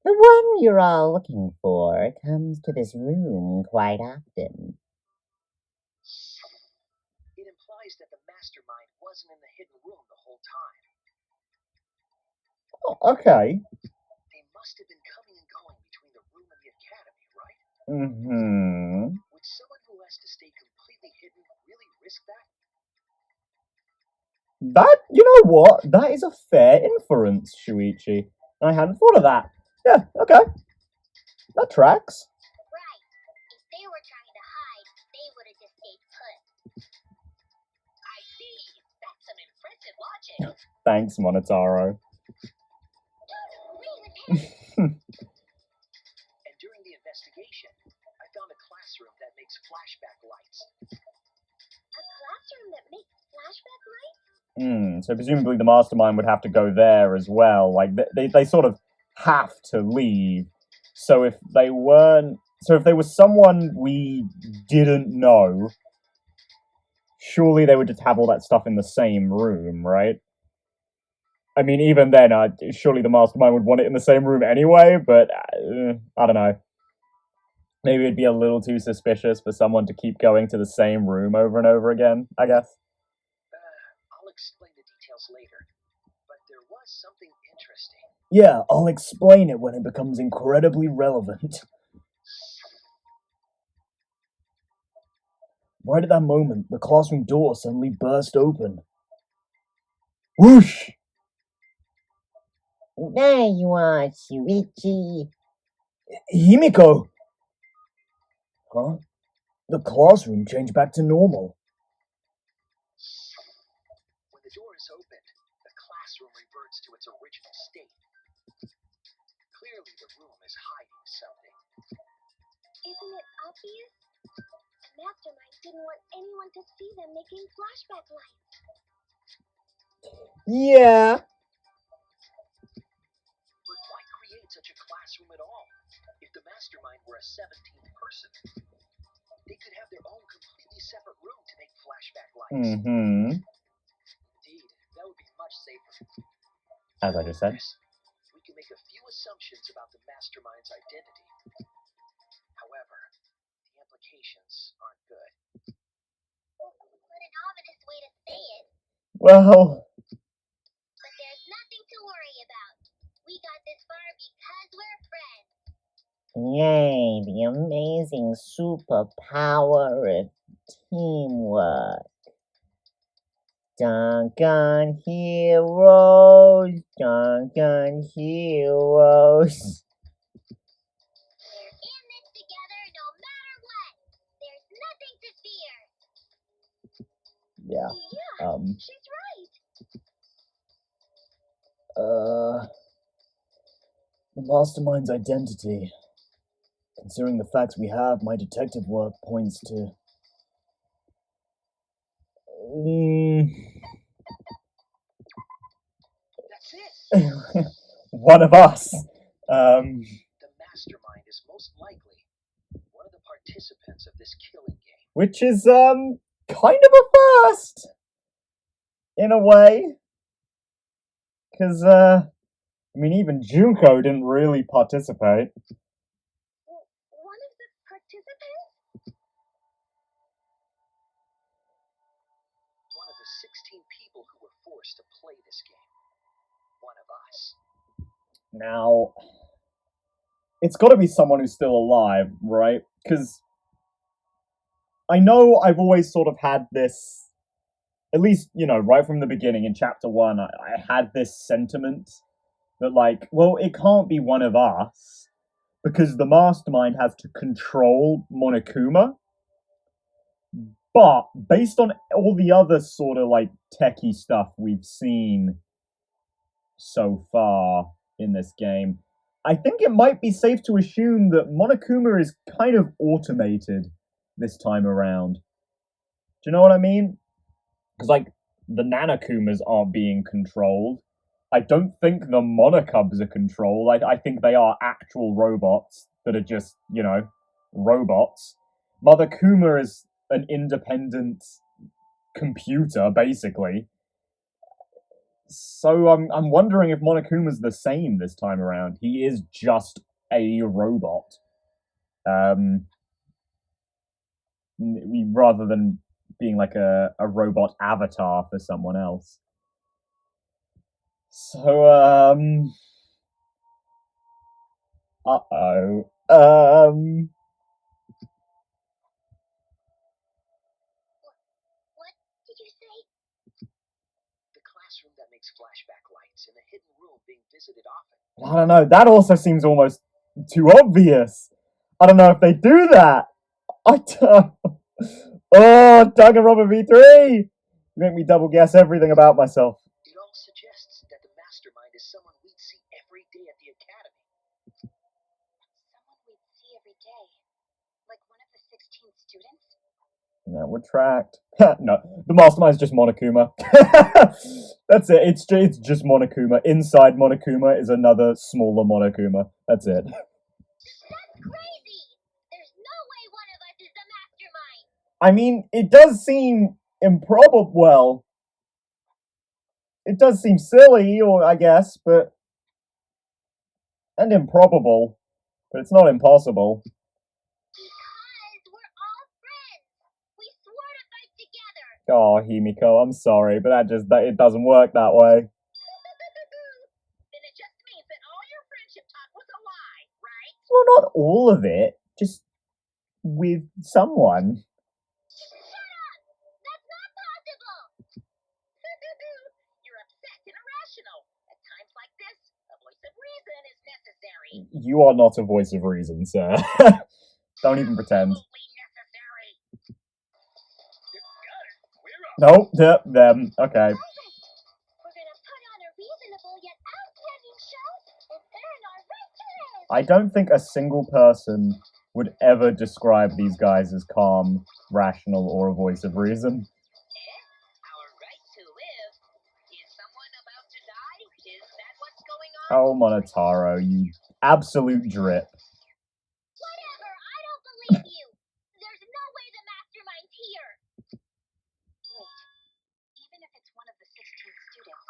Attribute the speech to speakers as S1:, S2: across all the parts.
S1: The one you're all looking for comes to this room quite often.
S2: It implies that the mastermind wasn't in the hidden room the whole time.
S3: Oh, okay.
S2: They must have been coming and going between the room and the academy, right?
S3: Mm-hmm.
S2: Would someone who has to stay completely hidden really risk that?
S3: That, you know what? That is a fair inference, Shuichi. I hadn't thought of that. Yeah, okay. That tracks.
S4: Right. If they were trying to hide, they would have just stayed put.
S5: I see. That's some impressive logic.
S3: Thanks, Monotaro.
S2: And during the investigation, I found a classroom that makes flashback lights.
S4: A classroom that makes flashback lights?
S3: So presumably the mastermind would have to go there as well. Like, they sort of have to leave. So if they weren't... So if there was someone we didn't know, surely they would just have all that stuff in the same room, right? I mean, even then, surely the mastermind would want it in the same room anyway, but I don't know. Maybe it'd be a little too suspicious for someone to keep going to the same room over and over again, I guess.
S2: I'll explain the details later, but there was something interesting.
S6: Yeah, I'll explain it when it becomes incredibly relevant. Right at that moment, the classroom door suddenly burst open. Whoosh!
S1: There you are, Shuichi.
S6: Himiko! Huh? The classroom changed back to normal.
S2: When the door is opened, the classroom reverts to its original state. Clearly, the room is hiding something.
S4: Isn't it obvious? The mastermind didn't want anyone to see them making flashback lights.
S3: Yeah.
S2: But why create such a classroom at all? If the mastermind were a 17th person, they could have their own completely separate room to make flashback lights.
S3: Mm-hmm.
S2: Indeed, that would be much safer.
S3: As I just said.
S2: We can make a few assumptions about the mastermind's identity. However, the implications aren't good.
S4: What an ominous way to say it.
S3: Well...
S4: But there's nothing to worry about. We got this far because we're friends.
S1: Yay, the amazing superpower of teamwork. Dangan heroes, Dangan heroes.
S4: We're in this together no matter what. There's nothing to fear.
S3: Yeah.
S4: Yeah, she's right.
S6: The mastermind's identity. Considering the facts we have, my detective work points to...
S2: That's it!
S3: One of us.
S2: The mastermind is most likely one of the participants of this killing game.
S3: Which is, kind of a first. In a way. Because, I mean, even Junko didn't really participate.
S4: One of the participants?
S2: One of the 16 people who were forced to play this game. One of us.
S3: Now, it's got to be someone who's still alive, right? Because I know I've always sort of had this, at least, you know, right from the beginning in chapter 1, I had this sentiment that, like, well, it can't be one of us because the mastermind has to control Monokuma. But based on all the other sort of, like, techie stuff we've seen so far in this game, I think it might be safe to assume that Monokuma is kind of automated this time around. Do you know what I mean? Because, like, the Nanakumas aren't being controlled. I don't think the Monokubs are controlled. I think they are actual robots that are just, you know, robots. Mother Kuma is an independent computer, basically. So I'm wondering if Monokuma's the same this time around. He is just a robot. Rather than being like a robot avatar for someone else. So, uh-oh.
S4: What did you say?
S2: The classroom that makes flashback lights in a hidden room being visited often.
S3: I don't know, that also seems almost too obvious. I don't know if they do that. I don't... Oh, Danganronpa V3! You make me double guess everything about myself.
S2: It all suggests that the mastermind is someone we'd see every day at the academy.
S4: Someone we'd see every day. Like one of the 16 students?
S3: No, we're tracked. No, the mastermind's just Monokuma. That's it. It's just Monokuma. Inside Monokuma is another smaller Monokuma. That's it.
S4: That's crazy! There's no way one of us is the mastermind!
S3: I mean, it does seem improbable. Well, it does seem silly, or I guess, but and improbable. But it's not impossible.
S4: Because we're all friends! We swore to fight together!
S3: Oh, Himiko, I'm sorry, but it doesn't work that way.
S5: Then it just means that all your friendship talk was a lie, right?
S3: Well, not all of it. Just with someone.
S4: Shut up! That's not possible!
S5: You're upset and irrational. At times like this, a voice of reason is necessary.
S3: You are not a voice of reason, sir. Don't even pretend.
S5: Absolutely necessary.
S2: Got it. We're up.
S3: Nope, them. Okay.
S4: Perfect! We're gonna put on a reasonable yet outstanding show and earn our right to live!
S3: I don't think a single person would ever describe these guys as calm, rational, or a voice of reason.
S5: Our right to live. Is someone about to die? Is that what's going on?
S3: Oh, Monotaro, you absolute drip.
S4: Whatever! I don't believe you! There's no way the mastermind's here! Wait. Even if it's one of the 16 students,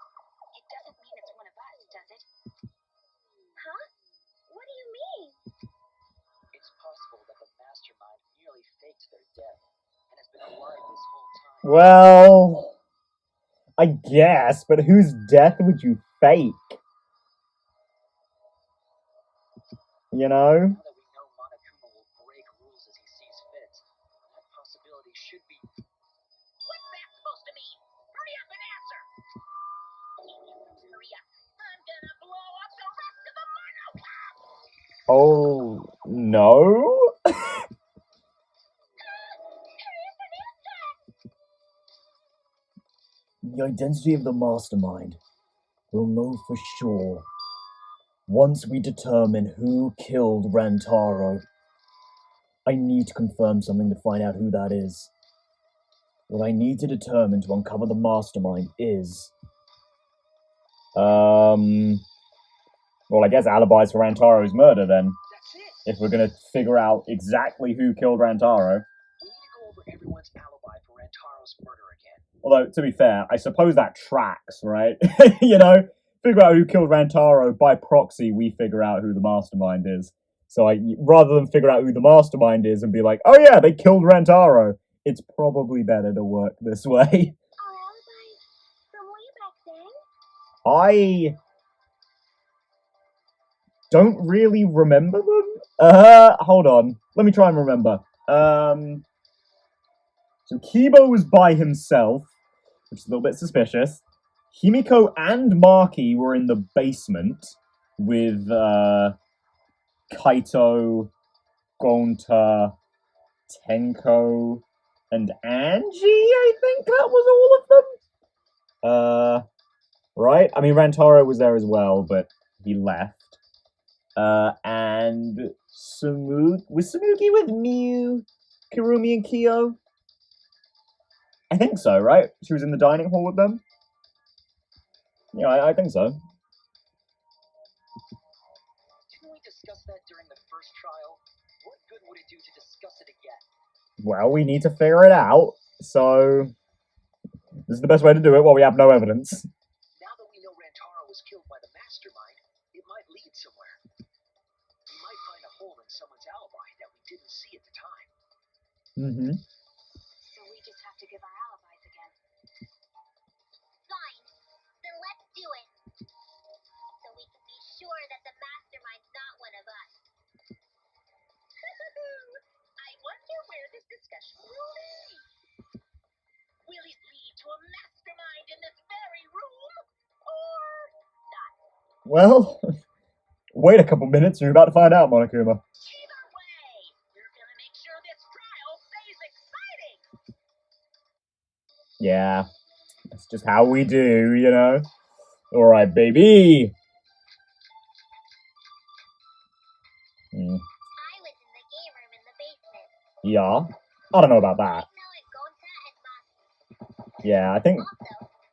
S4: it doesn't mean it's one of us, does it? Huh? What do you mean?
S2: It's possible that the mastermind merely faked their death and has been alive this whole time.
S3: Well, I guess, but whose death would you fake? You know?
S2: Now that we know Monokuma will break rules as he sees fit, that possibility should be.
S5: What's that supposed to mean? Hurry up and answer. Hurry up. I'm gonna blow up the rest of the monocap.
S3: Oh, no?
S6: The identity of the mastermind. We'll know for sure once we determine who killed Rantaro. I need to confirm something to find out who that is. What I need to determine to uncover the mastermind is...
S3: Well, I guess alibis for Rantaro's murder, then.
S2: That's it!
S3: If we're gonna figure out exactly who killed Rantaro.
S2: We need to go over everyone's alibi for Rantaro's murder again.
S3: Although, to be fair, I suppose that tracks, right? You know? Figure out who killed Rantaro, by proxy, we figure out who the mastermind is. So, rather than figure out who the mastermind is and be like, oh yeah, they killed Rantaro, it's probably better to work this way.
S4: Our alibis from way back then?
S3: I don't really remember them. Hold on. Let me try and remember. So Kibo was by himself, which is a little bit suspicious. Himiko and Maki were in the basement with Kaito, Gonta, Tenko, and Angie, I think that was all of them. Right? I mean, Rantaro was there as well, but he left. And was Samuki with Miu, Kirumi, and Kyo? I think so, right? She was in the dining hall with them? Yeah, I think so.
S2: Didn't we discuss that during the first trial? What good would it do to discuss it again?
S3: Well, we need to figure it out, so this is the best way to do it while we have no evidence.
S2: Now that we was killed by the mastermind, it might lead somewhere. We might find a hole in someone's alibi that we didn't see at the time.
S3: Mm-hmm.
S4: So we just have to give our alibis again. Fine. Then let's do it. So we can be sure that the mastermind's not one of us.
S5: I wonder where this discussion will lead. Will it lead to a mastermind in this very room? Or not?
S3: Well, wait a couple minutes and you're about to find out, Monokuma.
S5: Either way, we're gonna make sure this trial stays exciting.
S3: Yeah, that's just how we do, you know? Alright, baby!
S4: I was in the game room in the basement.
S3: Yeah? I don't know about that.
S4: I know it Gonta and Maki.
S3: Yeah, I think...
S4: Also,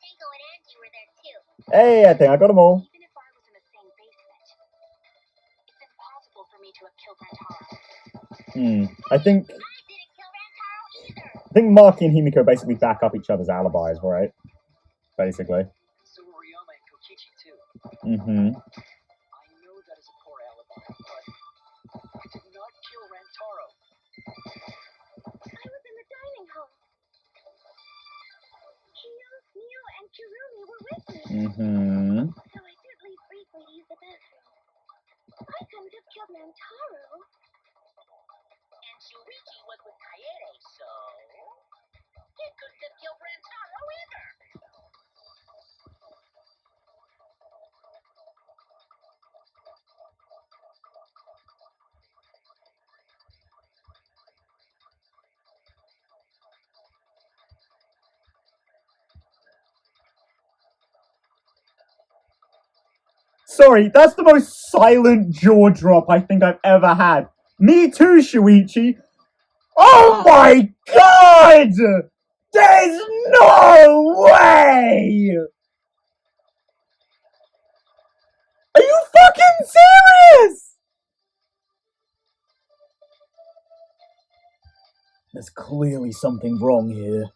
S4: Tango and Angie were there too.
S3: Hey, I think I got them all.
S4: Even if I was in the same basement, it's impossible for me to have killed Rantaro.
S3: I think
S4: I didn't kill Rantaro either.
S3: Maki and Himiko basically back up each other's alibis, right? Basically.
S2: So were Ryoma and Kokichi too.
S3: Mm-hmm.
S2: I know that is a poor alibi, but I did not kill Rantaro.
S4: I was in the dining hall. Kyo, Mio, and Kirumi were with me.
S3: Mm-hmm.
S4: So I did leave briefly to use the bathroom. I couldn't have killed Rantaro.
S5: And Shuichi was with Kaede, so he couldn't have killed Rantaro either.
S3: Sorry, that's the most silent jaw drop I think I've ever had. Me too, Shuichi. Oh my god! There's no way! Are you fucking serious?
S6: There's clearly something wrong here.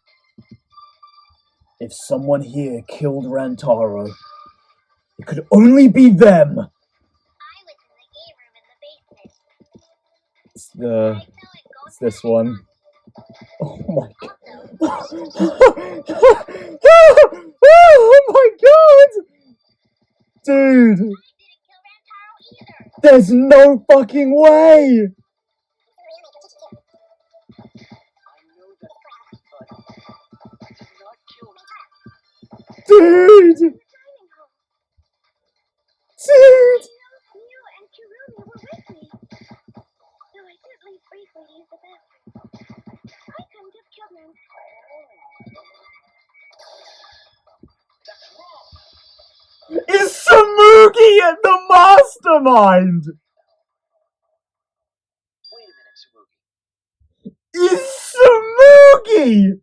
S6: If someone here killed Rantaro, it could only be them.
S4: I was in the game room in the basement.
S3: It's this one. Oh my god. Oh my god! Dude!
S4: I didn't kill Rantaro either.
S3: There's no fucking way!
S2: I know that, but I did not kill
S3: Dude! Dude!
S4: Mio, and Kirumi were with me. So I did leave briefly to use the bathroom. I couldn't have killed Rantaro.
S2: That's wrong.
S3: Is Samugi the mastermind?
S2: Wait a minute, Sumugi.
S3: Is Samugi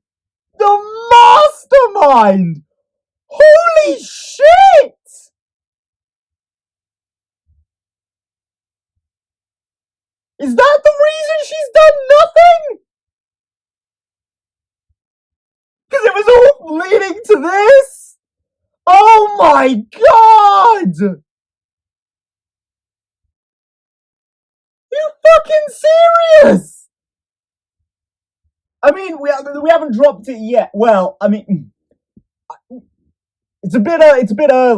S3: the mastermind? Holy shit! Is that the reason she's done nothing? Because it was all leading to this? Oh my god! You fucking serious? I mean, we haven't dropped it yet. Well, I mean, it's a bit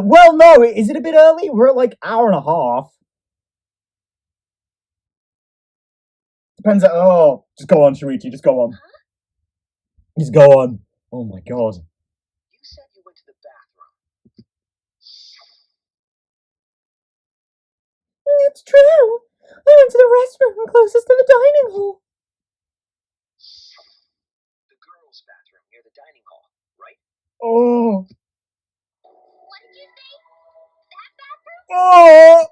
S3: well, no, is it a bit early? We're at like hour and a half. Depends just go on, Shuichi, just go on. Just go on. Oh my god.
S2: You said you went to the bathroom.
S3: It's true. I went to the restroom closest to the dining hall.
S2: The girls' bathroom near the dining hall, right?
S3: Oh.
S4: What did you say? That bathroom?
S3: Oh.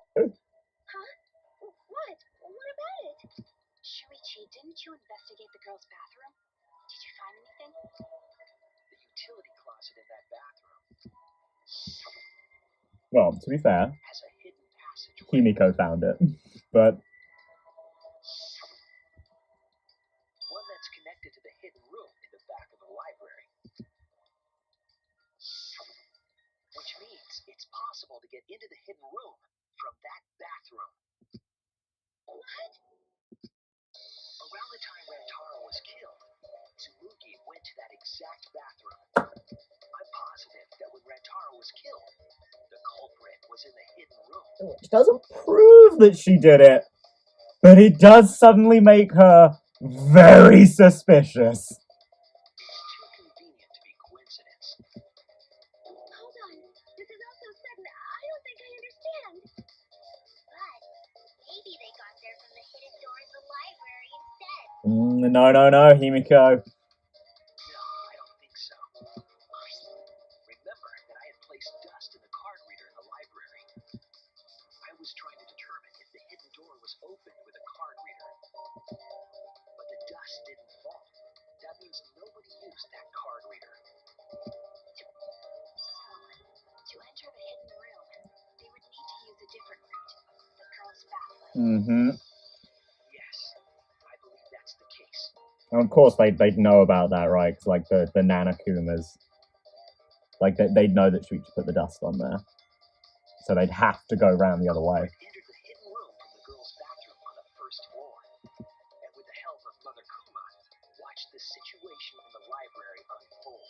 S4: Huh? What? What about it? Shuichi, didn't you investigate the girls' bathroom? Did you find anything?
S2: The utility closet in that bathroom
S3: Well, to be fair,
S2: has a hidden passageway.
S3: Himiko found it, but
S2: One that's connected to the hidden room in the back of the library. Which means It's possible to get into the hidden room from that bathroom.
S4: What?
S2: Around the time Rantaro was killed, Tsumugi went to that exact bathroom. I'm positive that when Rantaro was killed, the culprit was in the hidden room.
S3: Which doesn't prove that she did it, but it does suddenly make her very suspicious.
S2: It's too convenient to be coincidence.
S4: Hold on. This is all so sudden. I don't think I understand. But maybe they got there from the hidden door in the library instead.
S3: No, Himiko.
S2: No, I don't think so. Remember that I had placed dust in the card reader in the library. I was trying to determine if the hidden door was opened with a card reader. But the dust didn't fall. That means nobody used that card reader.
S4: So, to enter the hidden room, they would need to use a different route. The girls' bathroom.
S2: Yes, I believe that's the case.
S3: And of course, they'd know about that, right? Because, like, the Nanakumas, like, they'd know that she put the dust on there. So they'd have to go around the other way.
S2: Entered the hidden room from the girls' bathroom on the first floor. And with the help of Mother Kuma, watched the situation in the library unfold.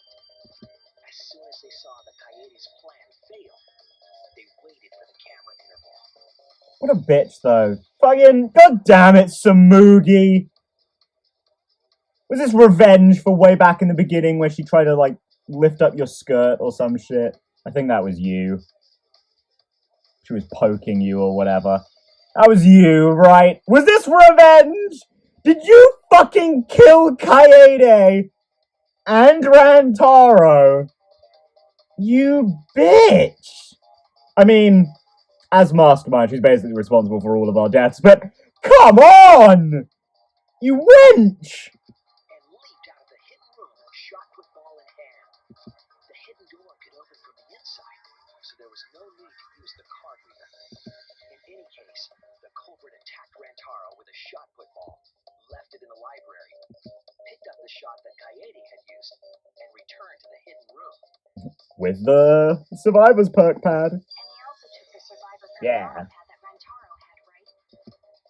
S2: As soon as they saw the Kaede's plan fail, they waited for the camera interval.
S3: What a bitch, though. Fucking, god damn it, Tsumugi! Was this revenge for way back in the beginning where she tried to, like, lift up your skirt or some shit? I think that was you. She was poking you or whatever. That was you, right? Was this revenge? Did you fucking kill Kaede and Rantaro? You bitch! I mean, as mastermind, she's basically responsible for all of our deaths, but come on! You wench!
S2: And leaped out of the hidden room, shot put ball in hand. The hidden door could open from the inside, so there was no need to use the card reader. In any case, the culprit attacked Rantaro with a shot put ball, left it in the library, picked up the shot that Kaede had used, and returned to the hidden room.
S3: With the survivor's perk pad.
S4: And they also took the survivor
S3: Yeah.
S4: monopad that Rantaro had, right?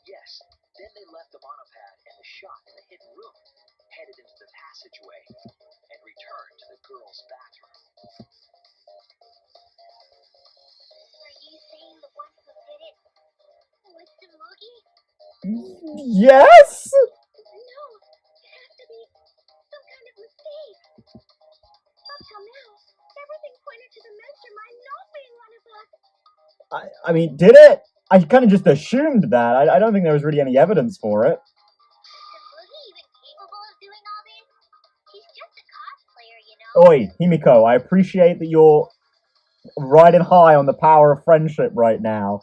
S2: Yes, then they left the monopad and the shot in the hidden room, headed into the passageway, and returned to the girls' bathroom.
S4: Are you saying the one who did it was Tsumugi?
S3: Yes?
S4: No, it has to be some kind of mistake. Up till now, everything pointed to the mastermind not being one of us.
S3: I mean, did it? I kind of just assumed that. I don't think there was really any evidence for it.
S4: Is Tsumugi even capable of doing all this? He's just a cosplayer, you know?
S3: Oi, Himiko, I appreciate that you're riding high on the power of friendship right now.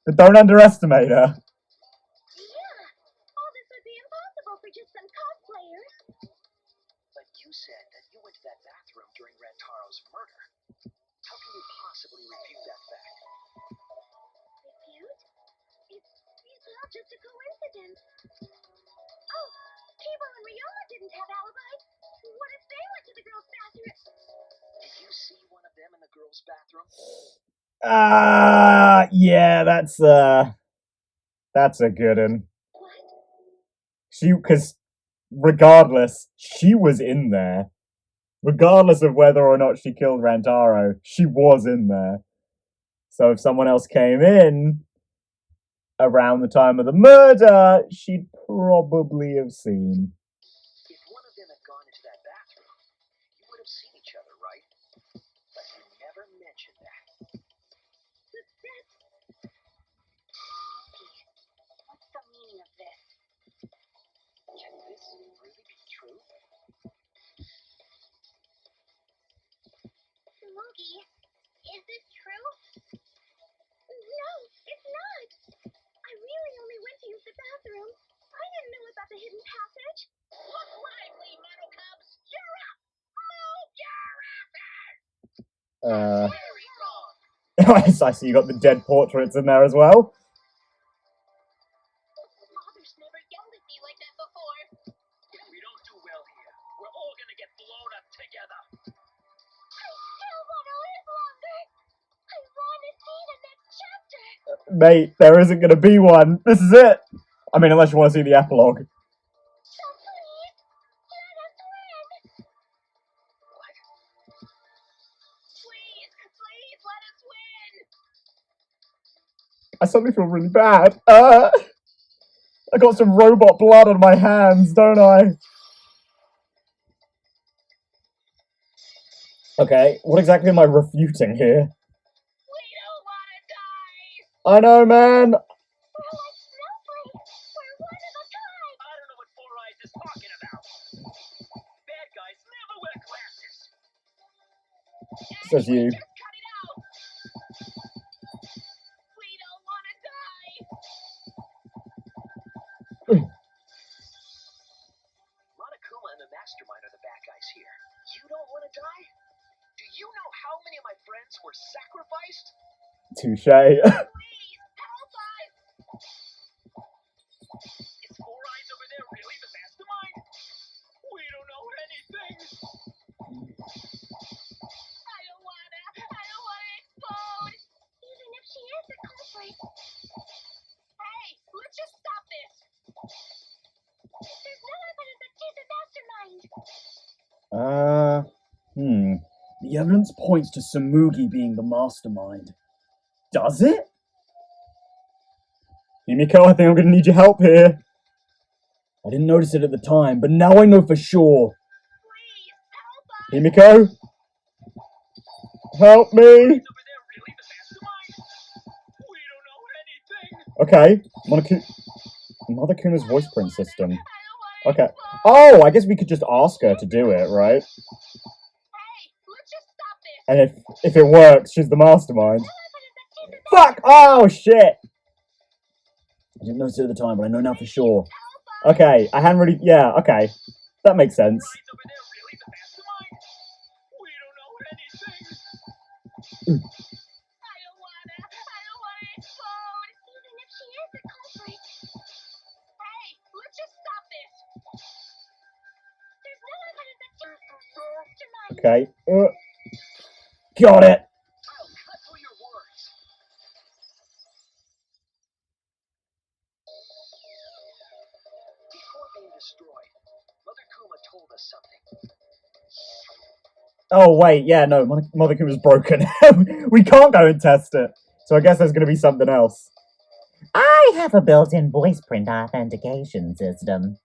S3: But don't underestimate her.
S4: Yeah, all this would be impossible for just some cosplayers.
S2: But you said that you went to that bathroom during Rantaro's murder. How can you possibly refute that fact?
S4: Refute? It's not just a coincidence. Oh, Kibo and Ryoma didn't have alibis. What if they went to the girls' bathroom?
S2: Did you see one of them in the girls' bathroom?
S3: Yeah, that's a good one.
S4: What?
S3: Because regardless, she was in there. Regardless of whether or not she killed Rantaro, she was in there. So if someone else came in around the time of the murder, she'd probably have seen.
S2: If one of them had gone into that bathroom, you would have seen each other, right? But you never mentioned that.
S4: But that's... What's the meaning of this?
S2: Can this really be true?
S4: Tsumugi, is this true? No, it's not. I really only went to use the bathroom. I didn't know about the hidden passage.
S5: Look lively, Metal Cubs! You're up! Move your asses! Very wrong!
S3: I see you got the dead portraits in there as well.
S5: Father's never yelled at me like that before.
S2: If we don't do well here, we're all gonna get blown up together.
S4: I still want to live longer.
S3: Mate, there isn't going to be one. This is it. I mean, unless you want to see the epilogue.
S4: So please, let us win.
S2: What?
S5: Please, please let us win.
S3: I suddenly feel really bad. I got some robot blood on my hands, don't I? Okay, what exactly am I refuting here?
S5: We don't want to die.
S3: I know, man.
S4: We're like snowflakes. We're one of a kind.
S2: I don't know what Four Eyes is talking about. Bad guys never wear glasses.
S3: Says you.
S5: Just cut it out. We don't want to die.
S2: Monokuma and the mastermind are the bad guys here. You don't want to die? Do you know how many of my friends were sacrificed?
S3: Touche.
S5: Please help us.
S2: Is Four Eyes over there really the mastermind? We don't know anything.
S5: I don't wanna explode.
S4: Even if she is the culprit,
S5: Hey, let's just stop this.
S4: there's no evidence that she's a mastermind.
S6: The evidence points to Samugi being the mastermind.
S3: Does it? Himiko, I think I'm going to need your help here.
S6: I didn't notice it at the time, but now I know for sure.
S5: Please help us.
S3: Himiko? Help me!
S2: Over there really the mastermind? We don't know anything.
S3: Okay. Mother Kuma's voice print system.
S5: I don't wanna
S3: Okay.
S5: explode.
S3: Oh, I guess we could just ask her to do it, right?
S5: Hey, let's just stop this.
S3: And if it works, she's the mastermind.
S4: No evidence that she's a
S3: Fuck! Oh, shit!
S6: I didn't notice it at the time, but I know now for sure.
S5: Help us.
S3: Okay, I hadn't really... Yeah, okay. That makes sense.
S2: Four Eyes over there really the mastermind? We don't know anything.
S5: I don't wanna explode.
S4: Even if she is the culprit,
S5: Hey, let's just stop this.
S4: there's no evidence that she's a mastermind.
S3: Okay. Got it!
S2: I'll cut through your words. Before being destroyed, Mother Kuma told us something.
S3: Oh, wait, yeah, no, Mother Kuma's broken. We can't go and test it. So I guess there's going to be something else. I have a built-in voice print authentication system.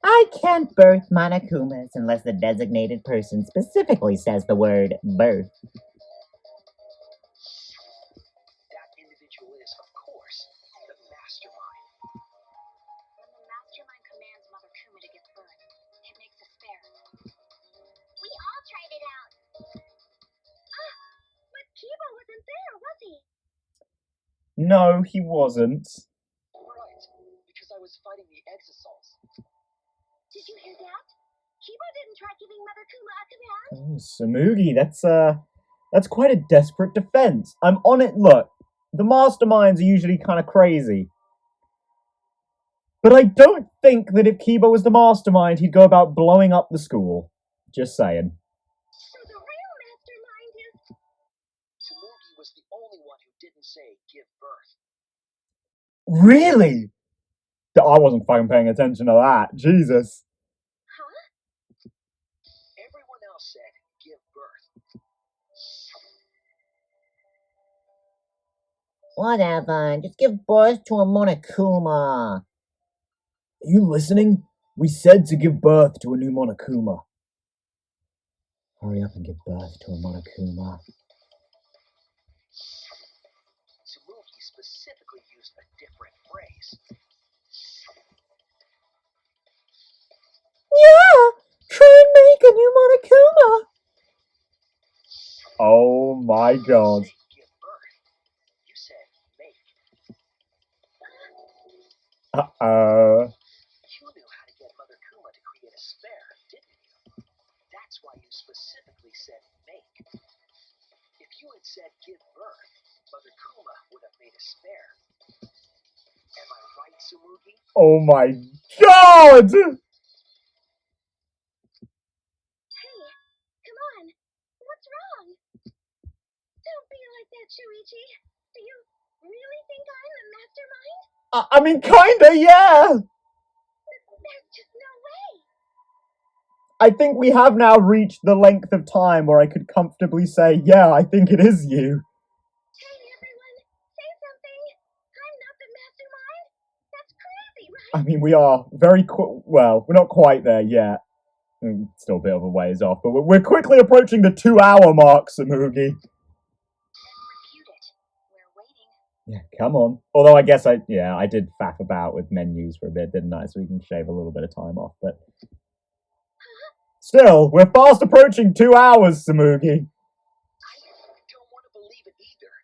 S3: I can't birth Monokumas unless the designated person specifically says the word birth.
S2: That individual is, of course, the mastermind.
S4: When the mastermind commands Mother Kuma to give birth, it makes a spare. We all tried it out. But Kiba wasn't there, was he?
S3: No, he wasn't.
S2: Right, because I was fighting the Exosols.
S4: Did you hear that? Kiba didn't try giving Mother Kuma a command.
S3: Oh, Samugi, that's quite a desperate defense. I'm on it. Look, the masterminds are usually kind of crazy. But I don't think that if Kiba was the mastermind, he'd go about blowing up the school. Just saying.
S4: So the real mastermind is...
S2: Tsurugi was the only one who didn't say give birth.
S3: Really? I wasn't fucking paying attention to that. Jesus.
S4: Huh?
S2: Everyone else said give birth.
S1: Whatever, just give birth to a Monokuma.
S6: Are you listening? We said to give birth to a new Monokuma. Hurry up and give birth to a Monokuma.
S2: Tsurugi specifically used a different phrase.
S1: Yeah, try and make a new Monokuma.
S3: Oh my god.
S2: You didn't say give birth. You said make.
S3: Uh-oh.
S2: You knew how to get Mother Kuma to create a spare, didn't you? That's why you specifically said make. If you had said give birth, Mother Kuma would have made a spare. Am I right, Tsurugi?
S3: Oh my god!
S4: Hey, come on. What's wrong? Don't be like that, Shuichi. really think I'm the mastermind?
S3: I mean, kinda, yeah!
S4: There's just no way.
S3: I think we have now reached the length of time where I could comfortably say, yeah, I think it is you.
S4: Hey, everyone, say something. I'm not the mastermind. That's crazy, right?
S3: I mean, we are very well, we're not quite there yet. Still a bit of a ways off, but we're quickly approaching the 2-hour mark, Samugi.
S4: Then refute it. We're waiting.
S3: Yeah, come on. Although I guess I did faff about with menus for a bit, didn't I? So we can shave a little bit of time off, but still, we're fast approaching 2 hours, Samugi.
S2: I don't want to believe it either.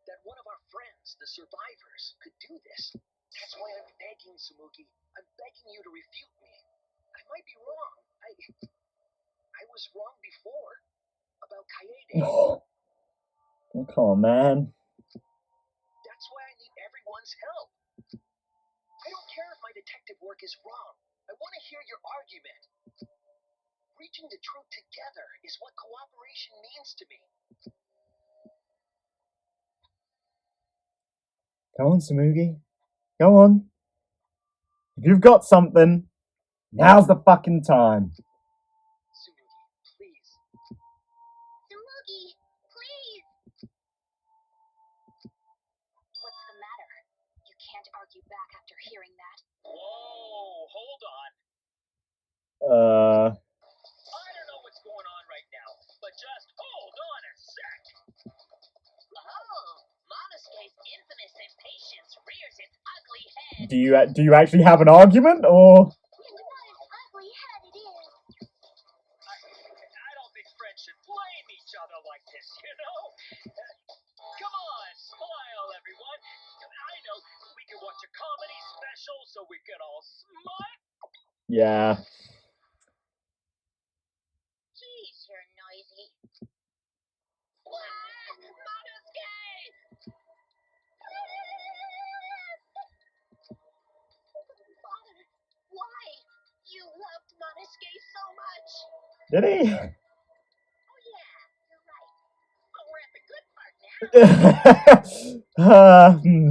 S2: That one of our friends, the survivors, could do this. That's why I'm begging, Samugi. I'm begging you to refute me. I might be wrong. I was wrong before about Kaede.
S3: Oh, come on, man.
S2: That's why I need everyone's help. I don't care if my detective work is wrong. I want to hear your argument. Reaching the truth together is what cooperation means to me.
S3: Go on, Samugi. Go on. If you've got something, now's the fucking time.
S2: Samugi, please.
S4: Samugi, please. What's the matter? You can't argue back after hearing that.
S2: Whoa, hold on. I don't know what's going on right now, but just hold on a sec.
S5: Oh, Monosca's infamous impatience rears its ugly head.
S3: Do you actually have an argument, or?
S4: And what an ugly head it is.
S2: I don't think friends should blame each other like this, you know? Come on, smile, everyone. I know we can watch a comedy special so we can all smile.
S3: Yeah.
S4: Jeez, you're noisy.
S5: Monosca!
S4: Father, why?
S5: You loved Monosca so much.
S3: Did he?
S5: Oh yeah, you're right. But we're at the good part now. Be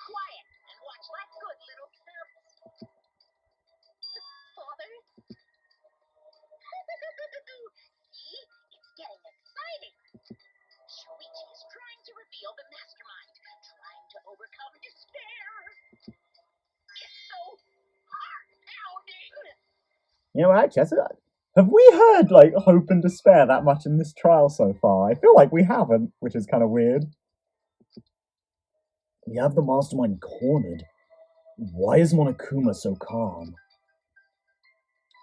S5: quiet and watch like good little girls. Father? See? It's getting exciting. Shuichi is trying to reveal the mastermind, trying to overcome despair. It's so heart-pounding.
S3: You know, actually, have we heard, like, hope and despair that much in this trial so far? I feel like we haven't, which is kind of weird.
S6: We have the mastermind cornered. Why is Monokuma so calm?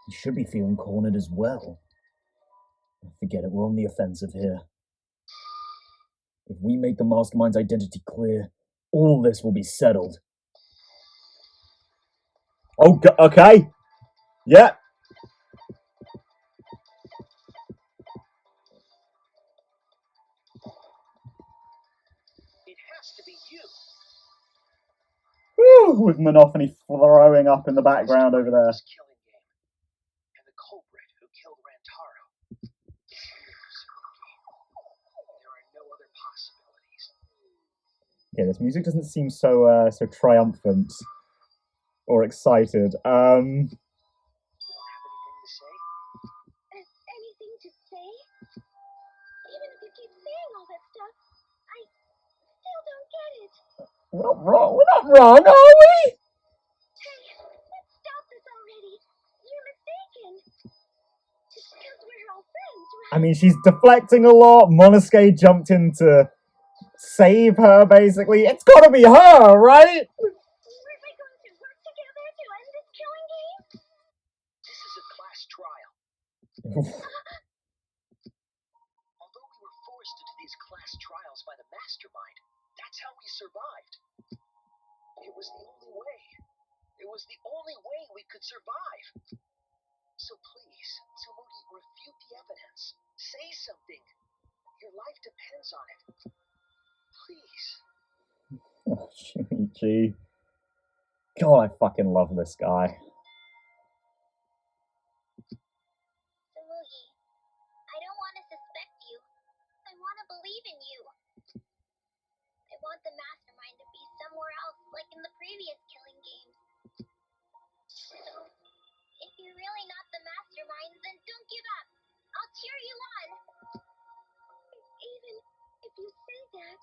S6: He should be feeling cornered as well. Forget it, we're on the offensive here. If we make the mastermind's identity clear, all this will be settled.
S3: Oh, okay. Yeah.
S2: It has to be you.
S3: Woo, with Monophony throwing up in the background over there.
S2: This killing game. And the culprit who killed Rantaro. It's you, Samugi. There are no other possibilities.
S3: Yeah, this music doesn't seem so so triumphant or excited.
S2: You don't have anything to say?
S4: Anything to say? Even if you keep saying all that stuff, I still don't get it.
S3: We're not wrong. We're not wrong, are we?
S4: Hey, let's stop this already. You're mistaken. It's because we're all friends, right?
S3: I mean, she's deflecting a lot. Monosuke jumped in to save her, basically. It's gotta be her, right?
S4: Weren't we going to work together to end this killing game?
S2: This is a class trial. Although we were forced into these class trials by the mastermind, that's how we survived. It was the only way. It was the only way we could survive. So please, Tsumugi, refute the evidence. Say something. Your life depends on it. Please.
S3: Oh, Shinichi. God, I fucking love this guy.
S4: Samugi, I don't want to suspect you. I want to believe in you. I want the master in the previous killing games. If you're really not the mastermind, then don't give up. I'll cheer you on.
S5: Even if you say that.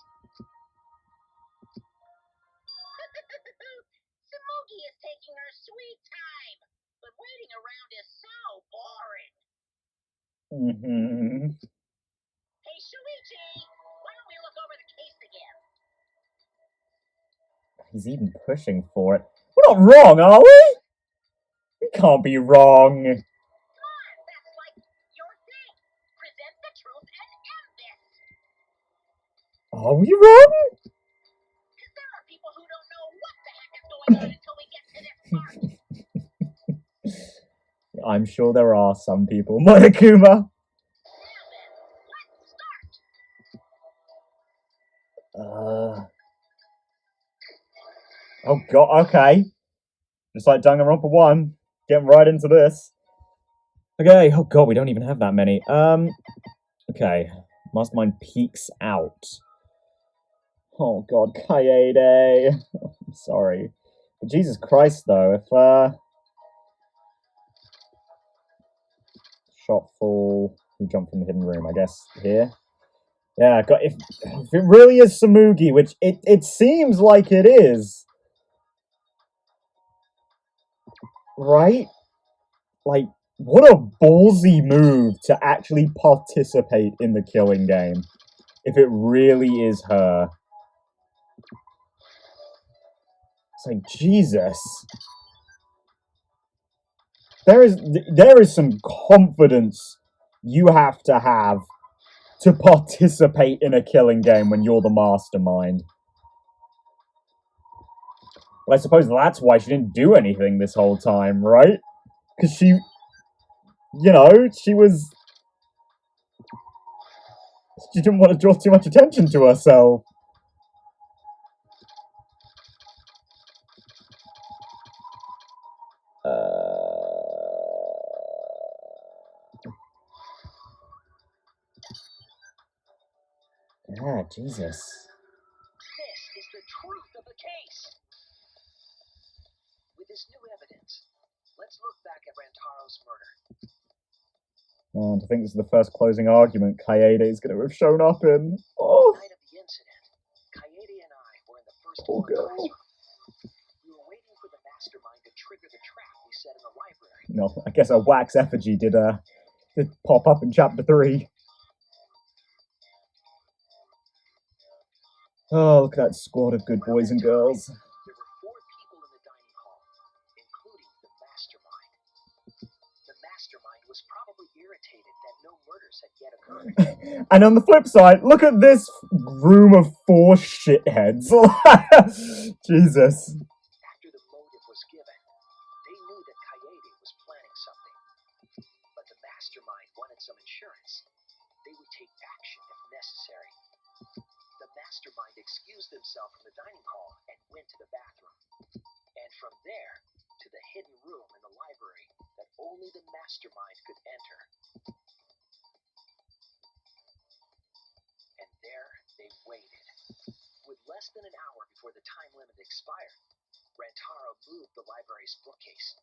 S5: Samugi is taking her sweet time, but waiting around is so boring.
S3: Mm-hmm.
S5: Hey, Shuichi, why don't we look over the case again?
S3: He's even pushing for it. We're not wrong, are we? We can't be wrong.
S5: Come on, that's like your thing. Present the truth and end this.
S3: Are we wrong?
S5: Because there are people who don't know what the heck is going on until we get to this part.
S3: I'm sure there are some people. Monokuma!
S5: Now then, let's start.
S3: Oh god, okay. Just like Danganronpa 1. Getting right into this. Okay, oh god, we don't even have that many. Okay. Mastermind peeks out. Oh god, Kaede. I'm sorry. But Jesus Christ, though, if, shot full. Who jumped from the hidden room? I guess here. Yeah, if it really is Samugi, which it seems like it is, right? Like, what a ballsy move to actually participate in the killing game. If it really is her. It's like, Jesus. There is some confidence you have to participate in a killing game when you're the mastermind. But I suppose that's why she didn't do anything this whole time, right? Because she, you know, she didn't want to draw too much attention to herself. Yeah, Jesus.
S2: This is the truth of the case. With this new evidence, let's look back at Rantaro's murder.
S3: And I think this is the first closing argument Kaede is going to have shown up in. Oh,
S2: The night of the incident, Kaede and I were in the first
S3: poor
S2: floor
S3: girl.
S2: classroom. We were waiting for the mastermind to trigger the trap we set in the library.
S3: No, I guess a wax effigy did pop up in chapter 3. Oh, look at that squad of good boys and girls.
S2: There were 4 people in the dining hall, including the mastermind. The mastermind was probably irritated that no murders had yet occurred.
S3: And on the flip side, look at this room of 4 shitheads. Jesus.
S2: After the motive was given, they knew that Kaede was planning something. But the mastermind wanted some insurance. They would take action if necessary. The mastermind excused themselves from the dining hall and went to the bathroom. And from there, to the hidden room in the library that only the mastermind could enter. And there they waited. With less than an hour before the time limit expired, Rantaro moved the library's bookcase,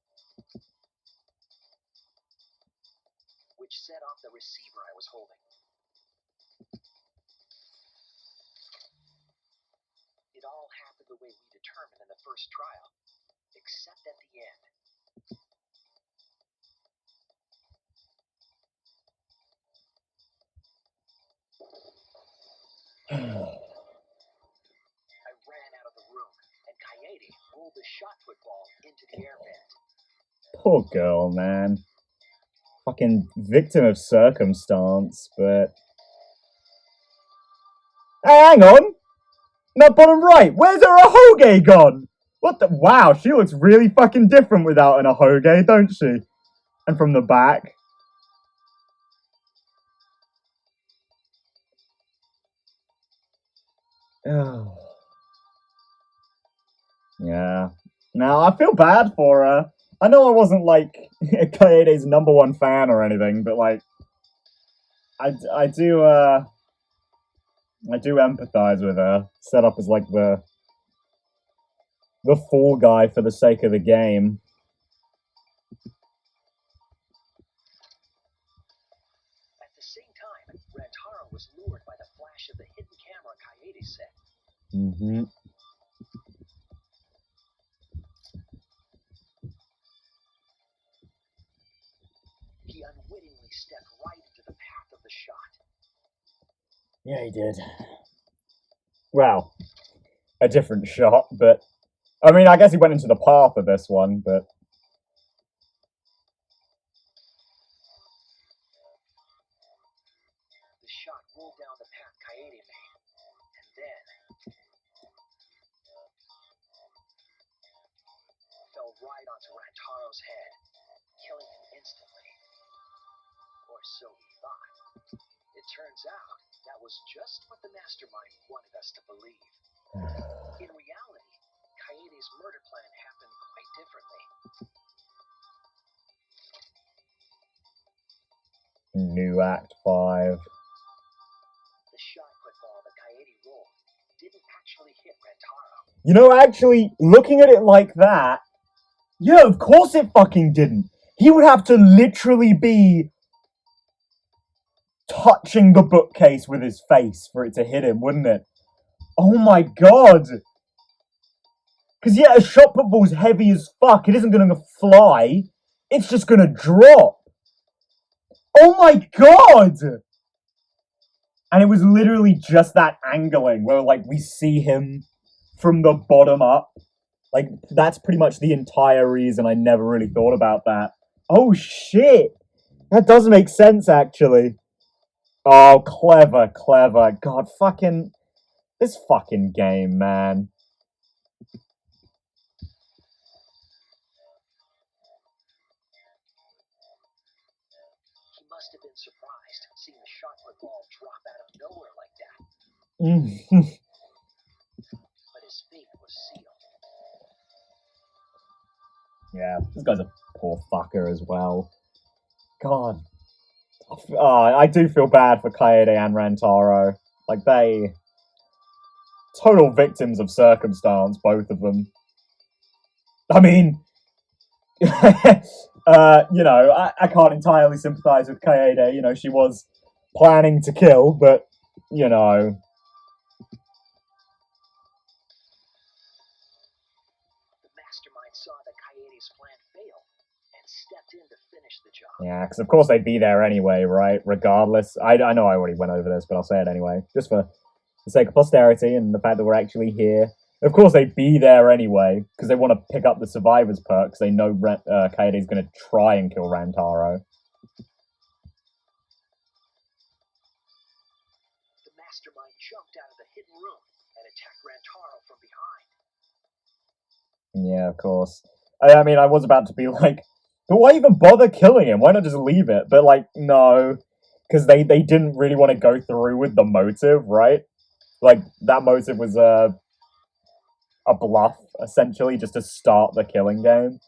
S2: which set off the receiver I was holding. It all happened the way we determined in the first trial, except at the end. I ran out of the room, and Kaede rolled the shot football into the air vent.
S3: Poor girl, man. Fucking victim of circumstance, but... Hey, hang on! No, bottom right, where's her ahoge gone? What the... Wow, she looks really fucking different without an ahoge, don't she? And from the back. Oh. Yeah. Now, I feel bad for her. I know I wasn't, like, Kaede's #1 fan or anything, but, like... I do empathize with her. Set up as, like, the the fall guy for the sake of the game.
S2: At the same time, Rantaro was lured by the flash of the hidden camera Kaede set.
S3: Mm-hmm.
S2: He unwittingly stepped right into the path of the shot.
S3: Yeah, he did. Well, a different shot, but I mean, I guess he went into the path of this one, but
S2: The shot rolled down the path Kaede made, and then fell right onto Rantaro's head, killing him instantly. Or so he thought. It turns out that was just what the mastermind wanted us to believe. In reality, Kaede's murder plan happened quite differently.
S3: new Act 5.
S2: The shot put ball that Kaede rolled didn't actually hit Rantaro.
S3: You know, actually, looking at it like that, yeah, of course it fucking didn't. He would have to literally be touching the bookcase with his face for it to hit him, wouldn't it? Oh my god! Because, yeah, a shot put ball's heavy as fuck. It isn't going to fly. It's just going to drop. Oh my god! And it was literally just that angling where, like, we see him from the bottom up. Like, that's pretty much the entire reason I never really thought about that. Oh shit! That does make sense, actually. Oh, clever, clever. God, fucking... This fucking game, man.
S2: He must have been surprised seeing the shot put ball drop out of nowhere like that. But his fate was sealed.
S3: Yeah, this guy's a poor fucker as well. God. I do feel bad for Kaede and Rantaro. Like, they... Total victims of circumstance, both of them. I mean... you know, I can't entirely sympathize with Kaede. You know, she was planning to kill, but, you know...
S2: The mastermind saw that Kaede's plan fail and stepped in to finish the job.
S3: Yeah, because of course they'd be there anyway, right? Regardless. I know I already went over this, but I'll say it anyway. Just for the sake of posterity and the fact that we're actually here. Of course they'd be there anyway, because they want to pick up the survivor's perk, because they know Kaede's going to try and kill Rantaro.
S2: The mastermind jumped out of the hidden room and attacked Rantaro from behind.
S3: Yeah, of course. I mean, I was about to be like, but why even bother killing him? Why not just leave it? But, like, no. Because they didn't really want to go through with the motive, right? Like, that motive was a bluff, essentially, just to start the killing game.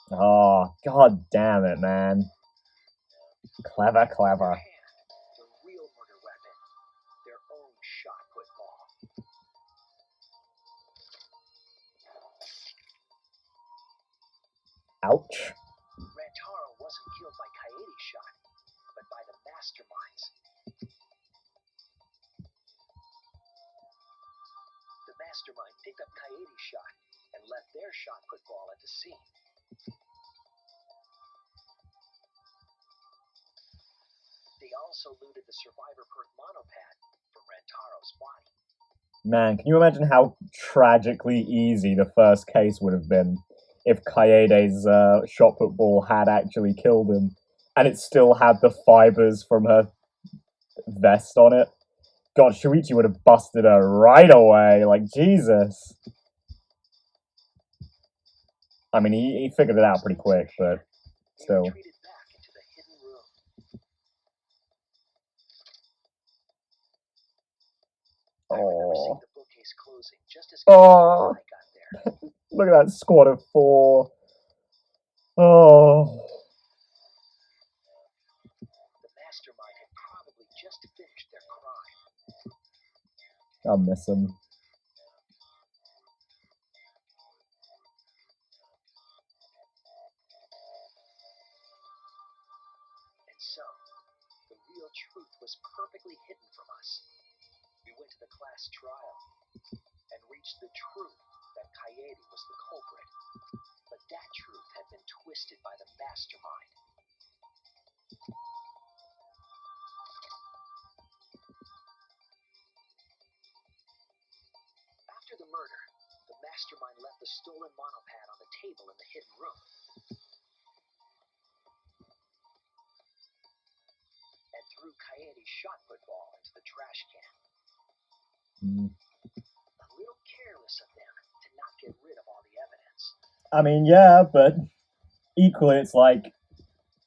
S3: Oh, god damn it, man. Clever, clever.
S2: The real murder weapon, their own shot put ball.
S3: Ouch.
S2: Rantaro wasn't killed by Kaede's shot, but by the masterminds. The mastermind picked up Kaede's shot and left their shot put ball at the scene. They also looted the survivor perk monopad from Rantaro's body.
S3: Man, can you imagine how tragically easy the first case would have been if Kaede's shot put ball had actually killed him, and it still had the fibers from her vest on it? God, Shuichi would have busted her right away, like, Jesus. I mean, he figured it out pretty quick, but still.
S2: They retreated back into the hidden room. I remember seeing the bookcase closing just as I got there.
S3: Look at that squad of 4. Oh.
S2: The mastermind had probably just finished their crime.
S3: I'll miss him.
S2: truth was perfectly hidden from us. We went to the class trial and reached the truth that Kaede was the culprit. But that truth had been twisted by the mastermind. After the murder, the mastermind left the stolen monopad on the table in the hidden room. And threw Kaede's shot put ball into the trash can. A little careless of them to not get rid of all the evidence.
S3: I mean, yeah, but equally, it's like,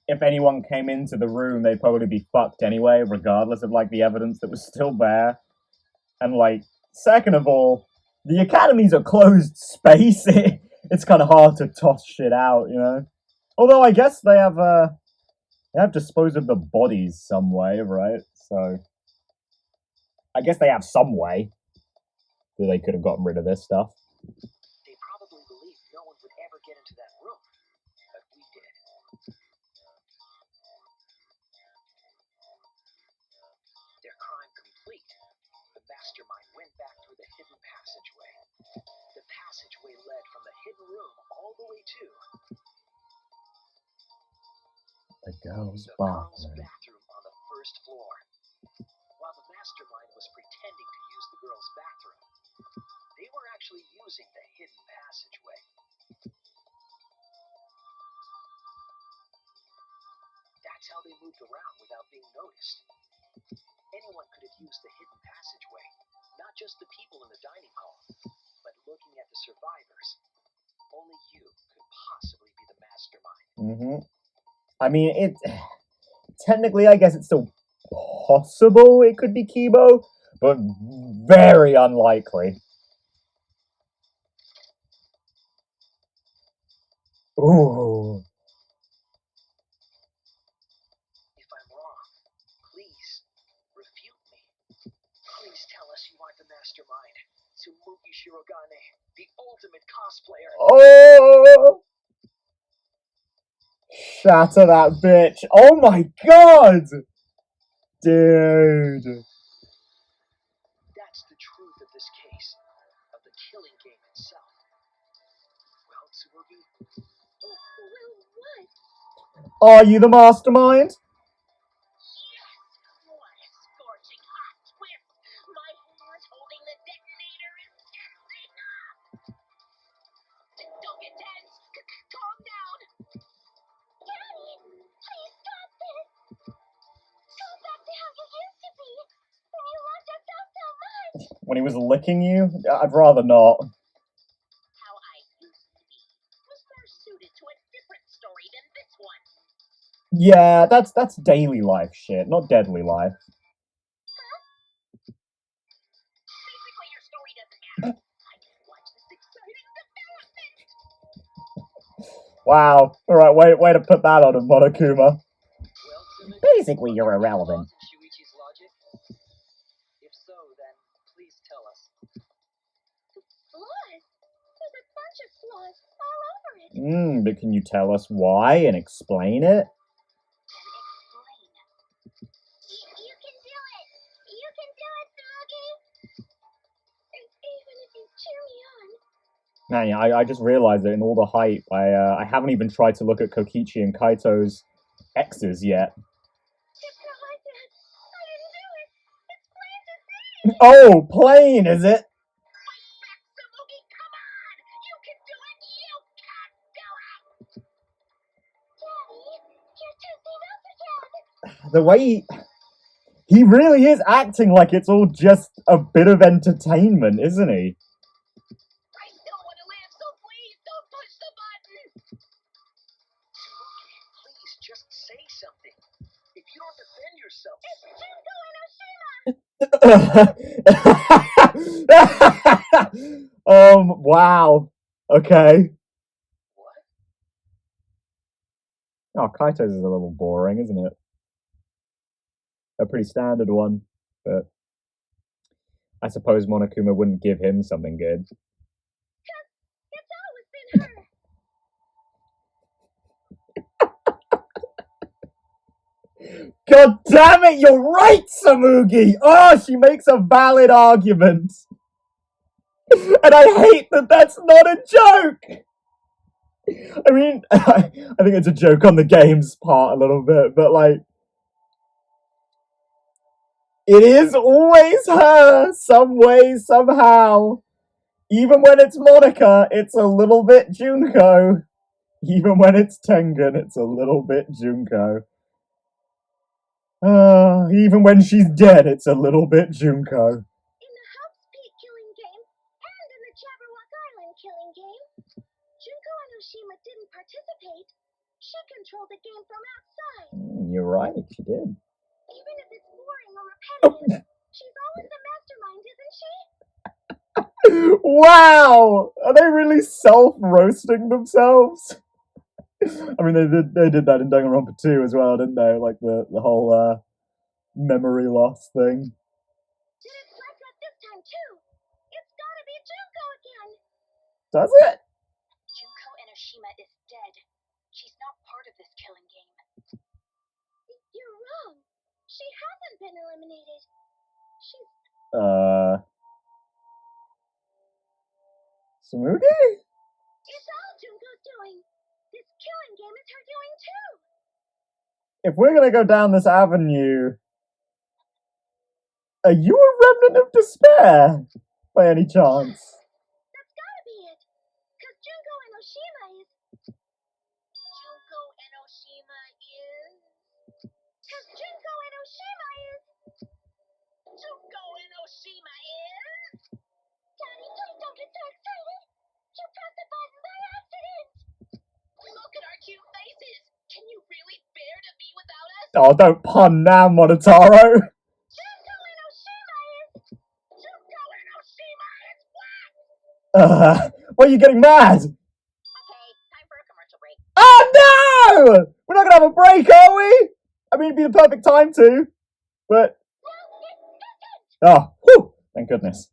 S3: if anyone came into the room, they'd probably be fucked anyway, regardless of, like, the evidence that was still there. And, like, second of all, the Academy's a closed space. It's kind of hard to toss shit out, you know? Although, I guess they have disposed of the bodies some way, right? So, I guess they have some way that they could have gotten rid of this stuff.
S2: They probably believed no one would ever get into that room, but we did. Their crime complete, the mastermind went back through the hidden passageway. The passageway led from the hidden room all the way to
S3: The girl's
S2: the girls'
S3: bathroom.
S2: bathroom on the first floor. While the mastermind was pretending to use the girls' bathroom, they were actually using the hidden passageway. That's how they moved around without being noticed. Anyone could have used the hidden passageway, not just the people in the dining hall, but looking at the survivors. Only you could possibly be the mastermind.
S3: I mean, technically, I guess it's still possible it could be Kibo, but very unlikely. Ooh.
S2: If I'm wrong, please refute me. Please tell us you aren't the mastermind. Tsumugi Shirogane, the ultimate cosplayer.
S3: Oh! Shatter that bitch. Oh my god! Dude.
S2: That's the truth of this case, of the killing game itself. Well, Tsumugi,
S4: Well, what?
S3: Are you the mastermind?
S5: Yes! What a scorching hot twist! My hand holding the detonator is tensing up! Don't get tense! Calm down!
S4: Daddy, please stop this. Go back to how you used to be when you loved us so much.
S3: When he was licking you? I'd rather not.
S5: How I used to be was more suited to a different story than this one.
S3: Yeah, that's daily life shit, not deadly life.
S5: Basically, your story doesn't matter. I can watch this exciting development!
S3: Wow. Alright, way to put that on him, Monokuma.
S2: well, Tsumugi,
S1: Basically, you're
S2: are there
S1: irrelevant.
S2: flaws in Shuichi's logic? If so, then please tell us.
S4: Flaws? There's a bunch of flaws all over it.
S3: But can you tell us why and explain it?
S4: Then explain. You can do it. You can do it, Smokey. Even if you cheer me on.
S3: Man, I just realized that in all the hype, I haven't even tried to look at Kokichi and Kaito's exes yet.
S4: It's not like that. I didn't do it. It's plain to see.
S3: Oh, plain, is it?
S5: Fight back, Tsumugi! Come on! You can do it! You can do it!
S4: Daddy, you're testing us again.
S3: The way he really is acting like it's all just a bit of entertainment, isn't he?
S5: I still want to live, so please don't push the button!
S2: Tsumugi, please just say something. If you don't defend yourself,
S3: Wow. Okay.
S2: what?
S3: Oh, Kaito's is a little boring, isn't it? A pretty standard one, but I suppose Monokuma wouldn't give him something good.
S4: It's always been her.
S3: God damn it, you're right, Samugi! Oh, she makes a valid argument. And I hate that that's not a joke! I mean, I think it's a joke on the game's part a little bit, but like, it is always her, some way, somehow. Even when it's Monica, it's a little bit Junko. Even when it's Tengen, it's a little bit Junko. Even when she's dead, it's a little bit Junko.
S4: In the House Peak killing game and in the Jabberwock Island killing game, Junko Enoshima didn't participate. She controlled the game from outside.
S3: You're right, she did.
S4: Even if it's boring or repetitive, she's always the mastermind, isn't she?
S3: Wow! Are they really self-roasting themselves? I mean, they did that in Danganronpa 2 as well, didn't they? Like the whole memory loss thing.
S4: Did it like that this time too? It's gotta be Junko again.
S3: Does it?
S5: Junko Enoshima is dead. She's not part of this killing game.
S4: You're wrong. She hasn't been eliminated. She's
S3: Samugi?
S4: It's all Junko's doing. This killing game is her doing too.
S3: If we're gonna go down this avenue, are you a remnant of despair, by any chance?
S4: That's gotta be it. Cause Junko Enoshima is.
S5: Junko Enoshima is.
S4: Cause Junko Enoshima is.
S5: Junko Enoshima is.
S4: Daddy, please don't get so excited. You pressed the button by accident.
S5: Look at our cute faces. Can you really bear to be without us?
S3: Oh, don't pun now, Monotaro.
S4: Junko Enoshima is.
S5: Junko Enoshima is what?
S3: Why are you getting mad?
S5: Okay, time for a commercial break.
S3: Oh no! We're not gonna have a break, are we? I mean, it'd be the perfect time to, but oh, whew, thank goodness.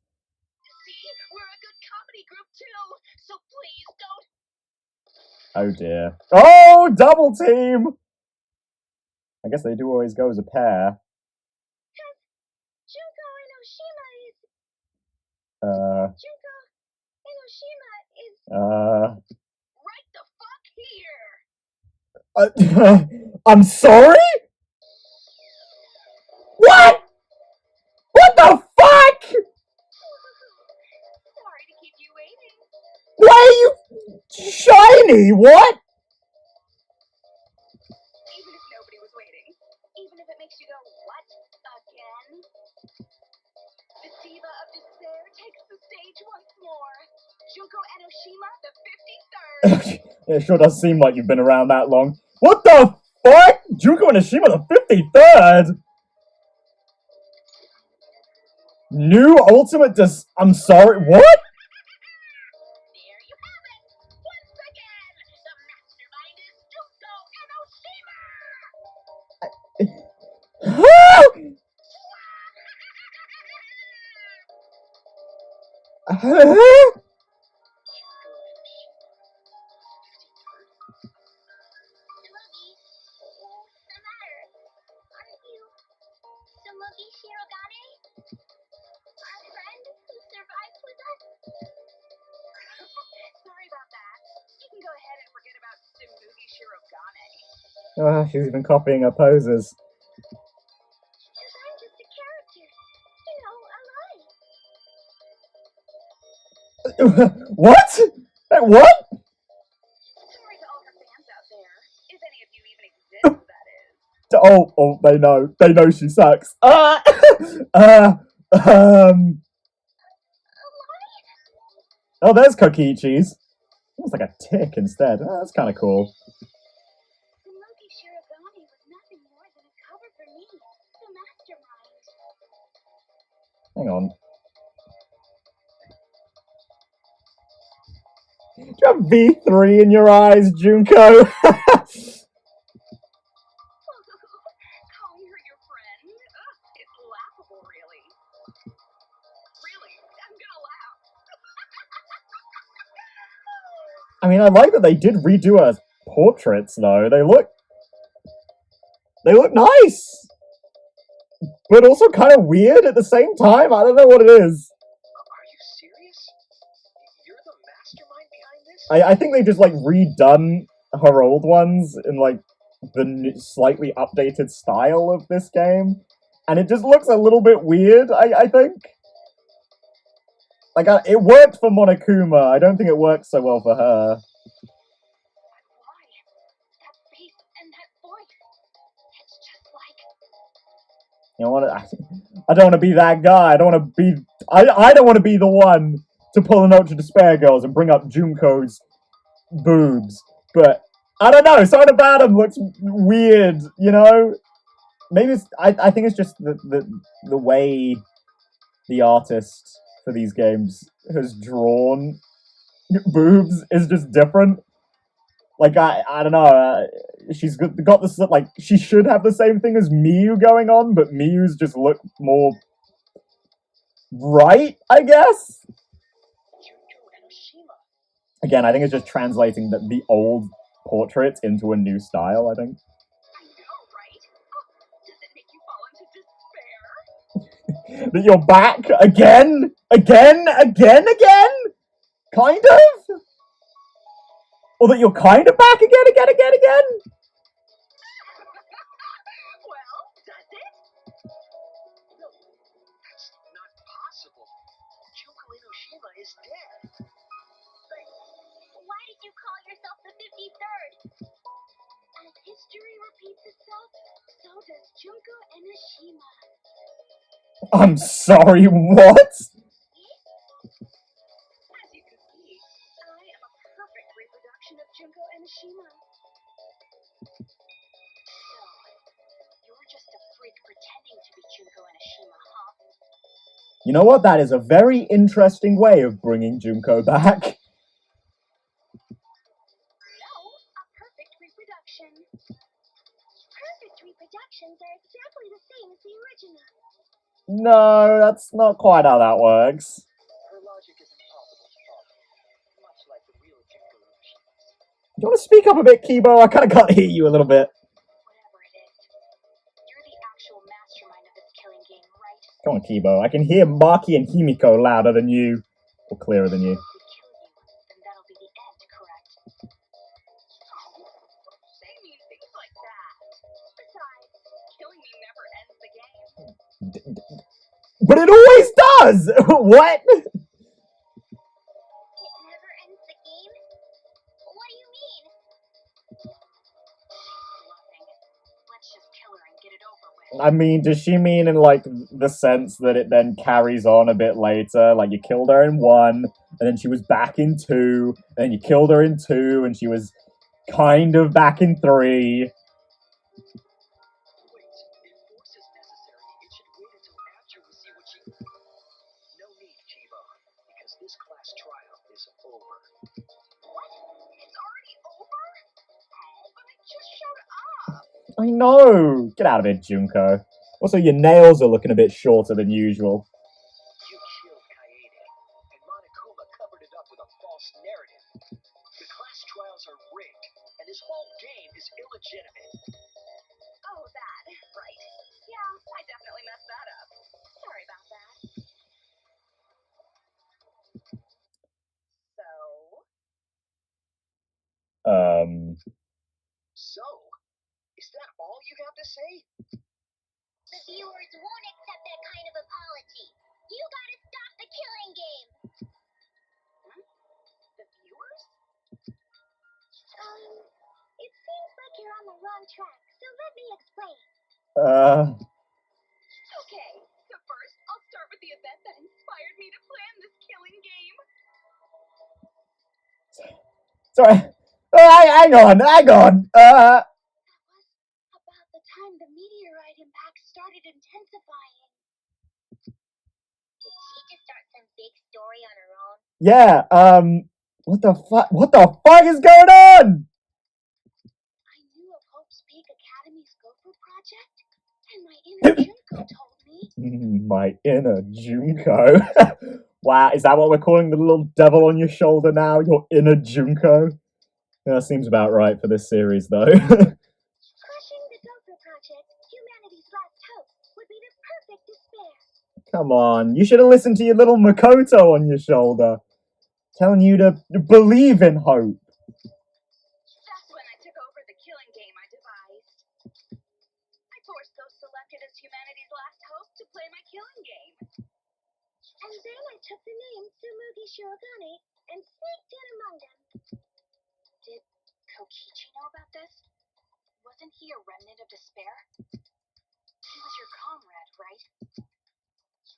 S5: See, we're a good comedy group too. So please don't.
S3: Oh dear. Oh, double team! I guess they do always go as a pair.
S4: Junko Enoshima is. Junko Enoshima is.
S5: Right the fuck here.
S3: I'm sorry? What? What the fuck?
S5: Sorry to keep you waiting.
S3: Why are you shiny? What?
S5: Even if nobody was waiting. Even if it makes you go, what? Again? The diva of despair takes the stage once more. Junko Enoshima, the 53rd.
S3: It sure does seem like you've been around that long. What the fuck? Junko Enoshima, the 53rd? New Ultimate I'm sorry, what?
S5: There you have it. Once again, the mastermind is Junko Enoshima.
S4: Samugi, what's the matter? Aren't you Samugi Shirogane? Our friend who survived with us?
S5: Sorry about that. You can go ahead and forget about Samugi Shirogane.
S3: She's even copying her poses.
S4: Because I'm just a character. You know, alive.
S3: What? What?
S5: Sorry to all her fans out there. If any of you even exist, that is.
S3: Oh, they know. They know she sucks. Oh, there's Kokichi's. Almost like a tick instead. Oh, that's kind of cool.
S4: Samugi Shirogane was nothing more than a cover for me, the mastermind.
S3: Hang on. Do you have V3 in your eyes, Junko?
S5: Calling her your friend? Ugh, it's laughable, really. Really, I'm gonna laugh.
S3: I mean, I like that they did redo her portraits, though. They look They look nice, but also kind of weird at the same time. I don't know what it is.
S2: Are you serious? You're the mastermind behind this?
S3: I think they just like redone her old ones in like the slightly updated style of this game, and it just looks a little bit weird. I think. Like it worked for Monokuma. I don't think it works so well for her.
S4: Why? That face and that voice. It's just like...
S3: You know what? I don't want to be that guy. I don't want to be. I don't want to be the one to pull an Ultra Despair Girls and bring up Junko's boobs. But I don't know. Something about him looks weird. You know? Maybe it's. I think it's just the way the artist for these games has drawn boobs is just different. Like I don't know. She's got this like she should have the same thing as Miyu going on, but Miyu's just look more right, I guess. Again, I think it's just translating the old portraits into a new style. I think.
S5: I know, right? Does it make you fall into despair?
S3: That you're back again, kind of. Or that you're kind of back again.
S5: Well, does it?
S2: No, that's not possible. Junko Enoshima is dead.
S4: But why did you call yourself the 53rd? As history repeats itself, so does Junko Enoshima.
S3: I'm sorry, what?
S5: As you can see, I am a perfect reproduction of Junko Enoshima.
S4: So, you're just a freak pretending to be Junko Enoshima, huh?
S3: You know what? That is a very interesting way of bringing Junko back.
S4: No, a perfect reproduction. Perfect reproductions are exactly the same as the original.
S3: No, that's not quite how that works.
S2: Her logic is impossible to follow, much like the real Junko Enoshima's.
S3: Do you want to speak up a bit, Kibo? I kind of can't hear you a little bit.
S4: Whatever it is, you're the actual mastermind of this killing game, right?
S3: Come on, Kibo. I can hear Maki and Himiko louder than you. Or clearer than you.
S4: If we kill you, then that'll be the end, correct?
S5: Say mean things like that. Besides, killing me never ends the game.
S3: But it always does! What?
S4: It never ends the game? What do you mean? She's bluffing. Let's just kill her and get it over with.
S3: I mean, does she mean in, like, the sense that it then carries on a bit later? Like, you killed her in 1, and then she was back in 2, and then you killed her in 2, and she was kind of back in 3.
S2: Wait, if force is necessary, it should wait until after we see what she... No need, Chibo, because this class trial is over.
S5: What? It's already over? Oh, but I just showed up.
S3: I know! Get out of it, Junko. Also, your nails are looking a bit shorter than usual.
S2: You killed Kaede, and Monokuma covered it up with a false narrative. The class trials are rigged, and this whole game is illegitimate.
S5: Oh, that. Right. Yeah, I definitely messed that up. Sorry about that.
S2: So, is that all you have to say?
S4: The viewers won't accept that kind of apology. You gotta stop the killing game.
S5: The viewers?
S4: It seems like you're on the wrong track, so let me explain.
S5: Okay, so first I'll start with the event that inspired me to plan this killing game.
S3: Sorry. Hang on.
S4: That was about the time the meteorite impact started intensifying. Did she just start some big story on her own?
S3: Yeah, what the fuck is going on?
S4: I knew of Hope's Peak Academy's Gopher project, and my inner Junko told me.
S3: My inner Junko. Wow, is that what we're calling the little devil on your shoulder now? Your inner Junko? Yeah, that seems about right for this series, though.
S4: Crushing the Gopher project
S3: Come on, you should have listened to your little Makoto on your shoulder, telling you to believe in hope.
S5: That's when I took over the killing game I devised. I forced those selected as humanity's last hope to play my killing game.
S4: And then I took the name Tsumugi Shirogane and sneaked in among them.
S5: Did Kokichi know about this? Wasn't he a remnant of despair? He was your comrade, right?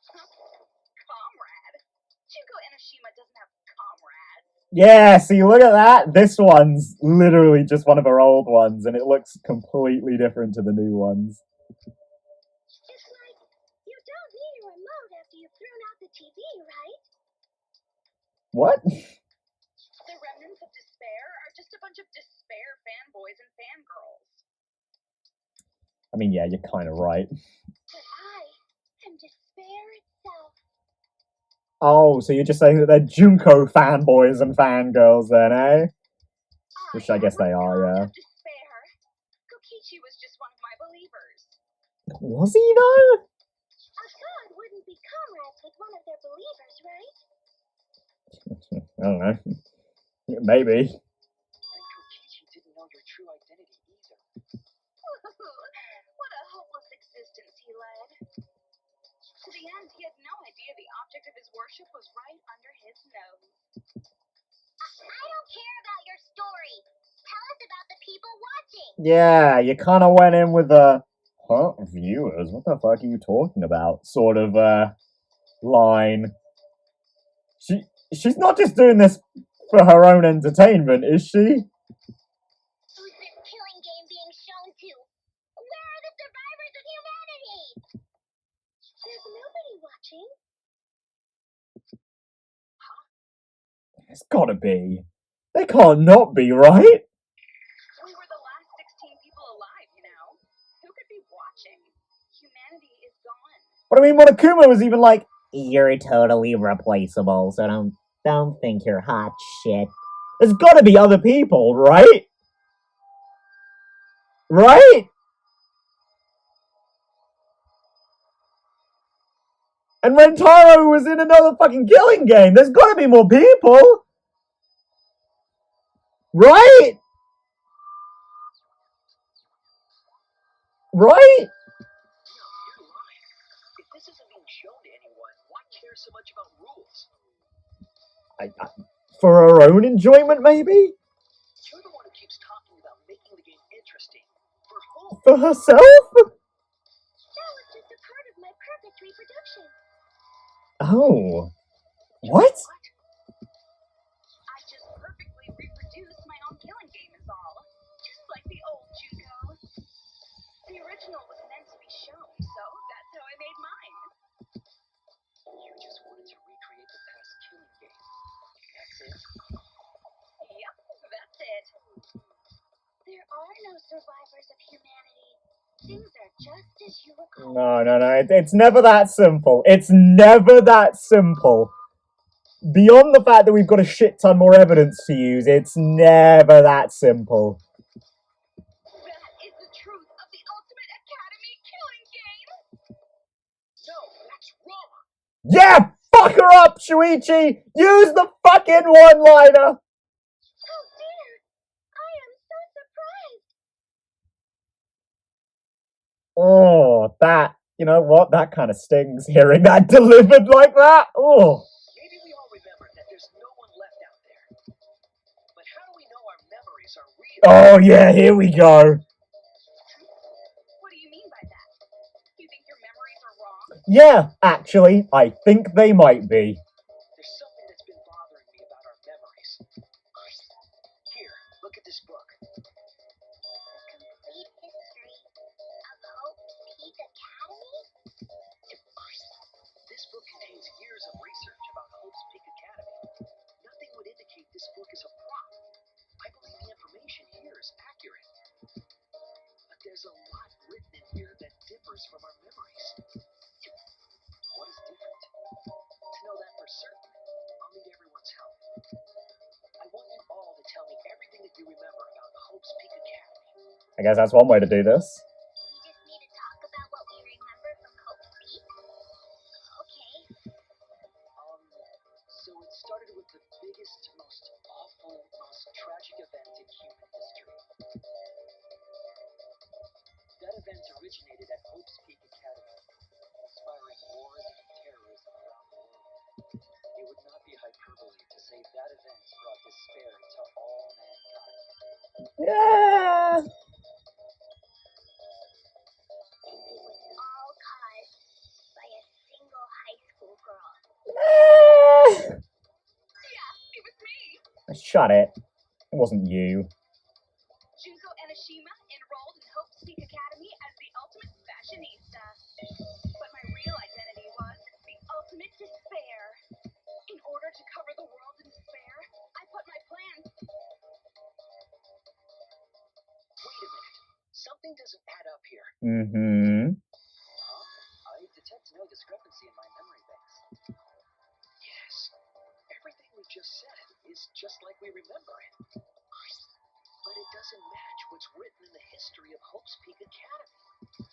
S5: Comrade? Junko Enoshima doesn't have comrades.
S3: Yeah, see, look at that. This one's literally just one of her old ones, and it looks completely different to the new ones.
S4: It's like you don't need a remote after you've thrown out the TV, right?
S3: What?
S5: The remnants of despair are just a bunch of despair fanboys and fangirls.
S3: I mean, yeah, you're kind of right.
S4: But I am despair itself.
S3: Oh, so you're just saying that they're Junko fanboys and fangirls then, eh? Which I guess they are, yeah.
S5: Despair. Kokichi was just one of my believers.
S3: Was he, though?
S4: A god wouldn't be comrades with one of their believers, right?
S3: I don't know. Maybe.
S2: And Kokichi didn't know your true identity either.
S5: What a hopeless existence he led. To the end, he had no idea the object of his worship was right under his nose.
S4: I don't care about your story. Tell us about the people watching.
S3: Yeah, you kind of went in with a, huh, viewers, what the fuck are you talking about? Sort of, line. She's not just doing this for her own entertainment, is she?
S4: Who's this killing game being shown to? Where are the survivors of humanity? There's nobody watching.
S3: It's gotta be. They can't not be, right?
S5: We were the last 16 people alive, you know? Who could be watching? Humanity is gone.
S3: But I mean, Monokuma was even like,
S1: You're totally replaceable, so don't think you're hot shit.
S3: there's gotta be other people, right? Right? And Rentaro was in another fucking killing game. There's gotta be more people. Right? Right?
S2: No, you're lying. If this isn't being shown to anyone, why care so much about rules?
S3: For her own enjoyment, maybe?
S2: You're the one who keeps talking about making the game interesting. For whom?
S3: For herself?
S4: That was just a part of my perfect reproduction.
S3: Oh. What?
S5: I just perfectly reproduced my own killing game is all. Just like the old Junko. The original was meant to be shown, so that's how I made mine.
S2: You just wanted to recreate the past killing game. That's it?
S5: Yep, that's it.
S4: There are no survivors of humanity. Things are just as you recall.
S3: No. It's never that simple. It's never that simple. Beyond the fact that we've got a shit ton more evidence to use, it's never that simple.
S5: That is the truth of the Ultimate Academy killing game.
S2: No, that's wrong.
S3: Yeah! Fuck her up, Shuichi! Use the fucking one-liner!
S4: Oh dear! I am so surprised.
S3: Oh, that, you know what? That kind of stings, hearing that delivered like that. Oh.
S2: Maybe we all remember that there's no one left out there. But how do we know our memories are real?
S3: Oh, yeah, here we go.
S5: What do you mean by that? You think your memories are wrong?
S3: Yeah, actually, I think they might be.
S2: There's something that's been bothering me about our memories. Here, look at this book.
S4: Complete history of Hope Peak Academy?
S2: This book contains years of research about Hope's Peak Academy. Nothing would indicate this book is a prop. I believe the information here is accurate. But there's a lot written in here that differs from our memories. What is different? To know that for certain, I'll need everyone's help. I want you all to tell me everything that you remember about Hope's Peak Academy.
S3: I guess that's one way to do this.
S4: We just need to talk about what we remember from Hope's Peak?
S2: the biggest, most awful, most tragic event in human history. That event originated at Hope's Peak Academy, inspiring wars and terrorism around the world. It would not be hyperbole to say that event brought despair to all mankind.
S3: Yeah.
S4: It was all caused by a single high school girl.
S5: Yeah, it was me.
S3: Shut it. It wasn't you.
S5: Junko Enoshima enrolled in Hope's Peak Academy as the ultimate fashionista. But my real identity was the ultimate despair. In order to cover the world in despair, I put my plan.
S2: Wait a minute. Something doesn't add up here.
S3: Mm-hmm.
S2: I detect no discrepancy in my memory banks. Yes, everything we just said is just like we remember it. But it doesn't match what's written in the history of Hope's Peak Academy.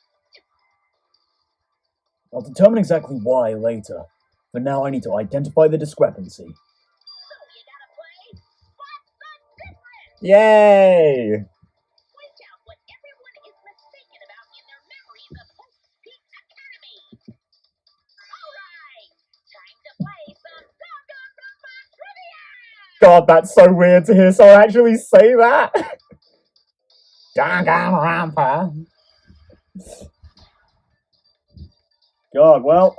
S6: I'll determine exactly why later. For now, I need to identify the discrepancy.
S5: So you gotta play Spot the Difference!
S3: Yay!
S5: Point out what everyone is mistaken about in their memories of Hope's Peak Academy. Alright, time to play some Danganronpa trivia!
S3: God, that's so weird to hear someone actually say that. Danganronpa. God, well.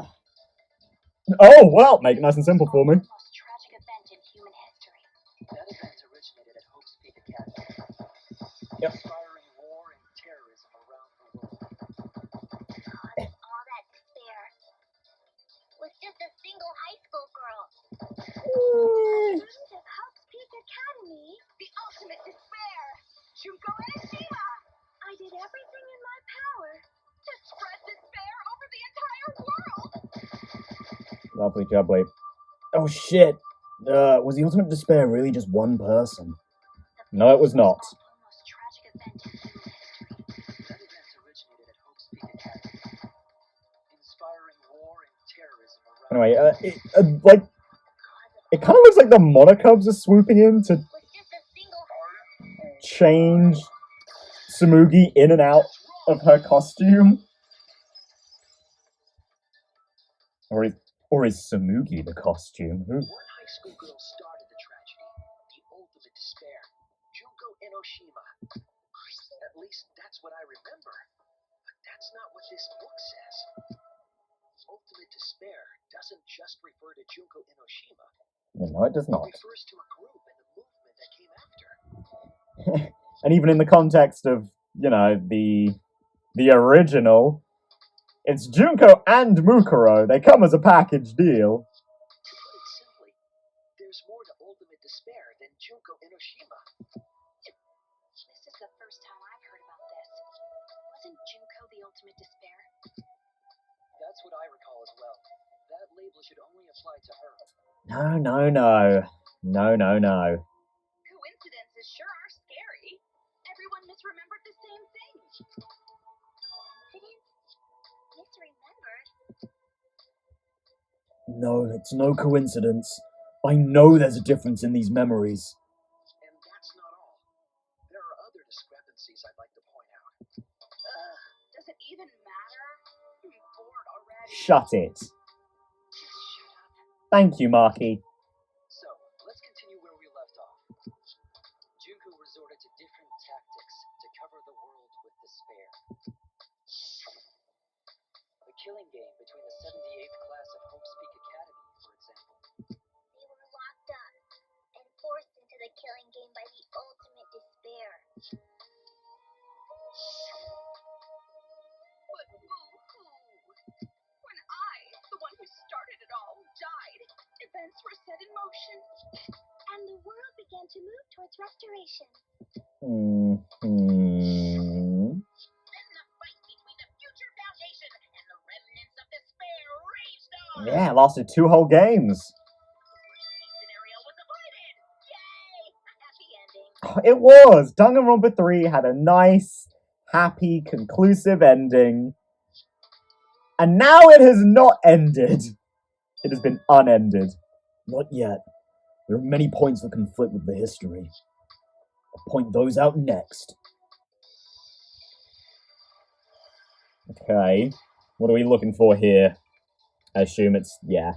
S3: Oh, well, make it nice and simple for me.
S4: The most tragic event in human history.
S2: That event originated at Hope's Peak Academy,
S3: Yep.
S2: inspiring war and terrorism around the world.
S4: Caused all that despair. Was just a single high school girl. Student of Hope's Peak Academy.
S5: The ultimate despair! Junko Enoshima!
S4: I did everything in my power.
S5: To spread despair over the entire world!
S3: Lovely jubbly.
S6: Oh shit! Was the ultimate despair really just one person?
S3: No, it was not.
S4: The most tragic event in human history.
S2: That event originated at Hope's Peak Academy, inspiring war and terrorism around
S3: Anyway,
S2: the
S3: it kind of looks like the Monocubs are swooping in to
S4: Was just a single.
S3: change Tsumugi in and out of her costume. Or is Tsumugi the costume? Who?
S2: One high school girl started the tragedy, the ultimate despair, Junko Enoshima. At least that's what I remember. But that's not what this book says. Ultimate despair doesn't just refer to Junko Enoshima.
S3: No, it does not.
S2: It refers to a group and the movement that came after.
S3: And even in the context of, the original, it's Junko and Mukuro. They come as a package deal.
S2: To put it simply, there's more to ultimate despair than Junko Enoshima.
S4: This is the first time I've heard about this. Wasn't Junko the ultimate despair?
S2: That's what I recall as well. That label should only apply to her.
S3: No.
S5: Coincidences sure are scary. Everyone misremembered the same thing.
S4: Coincidence? Misremembered?
S6: No, it's no coincidence. I know there's a difference in these memories.
S2: And that's not all. There are other discrepancies I'd like to point out.
S5: Does it even matter? I'm bored already.
S3: Shut it.
S2: Just shut up.
S3: Thank you, Marky.
S2: So, let's continue where we left off. Junko resorted to different tactics to cover the world with despair. The killing game between the 78th class of Hope's Peak Academy, for example.
S4: They were locked up and forced into the killing game by the ultimate despair.
S5: But boo-hoo! When I, the one who started it all, died, events were set in motion.
S4: And the world began to move towards restoration.
S3: Mm-hmm.
S5: Then the fight between the Future Foundation and the remnants of despair raged on!
S3: Yeah, it lasted 2 whole games.
S5: The worst-case scenario was avoided! Yay! A happy ending.
S3: It was. Danganronpa 3 had a nice, happy, conclusive ending. And now it has not ended. It has been unended.
S6: Not yet. There are many points that conflict with the history. I'll point those out next.
S3: Okay. What are we looking for here? I assume it's, yeah,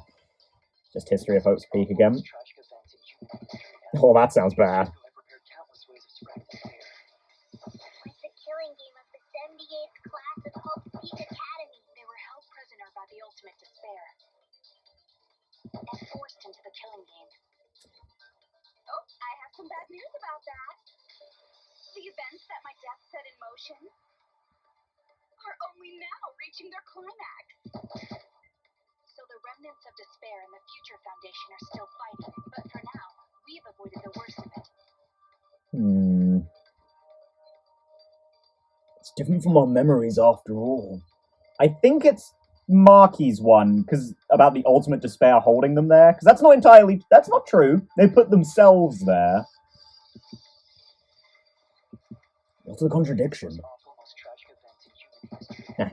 S3: just history of Hope's Peak again. Oh, that sounds bad.
S4: Like the killing game of the 78th class of Hope's Peak Academy.
S5: They were held prisoner by the ultimate despair and forced into the killing game. Oh, I have some bad news about that. The events that my death set in motion are only now reaching their climax. So the remnants of despair and the Future Foundation are still fighting, but for now, we've avoided the worst of it.
S6: It's different from our memories after all.
S3: I think it's Marky's one, because about the ultimate despair holding them there, because that's not true. They put themselves there.
S6: What's the contradiction?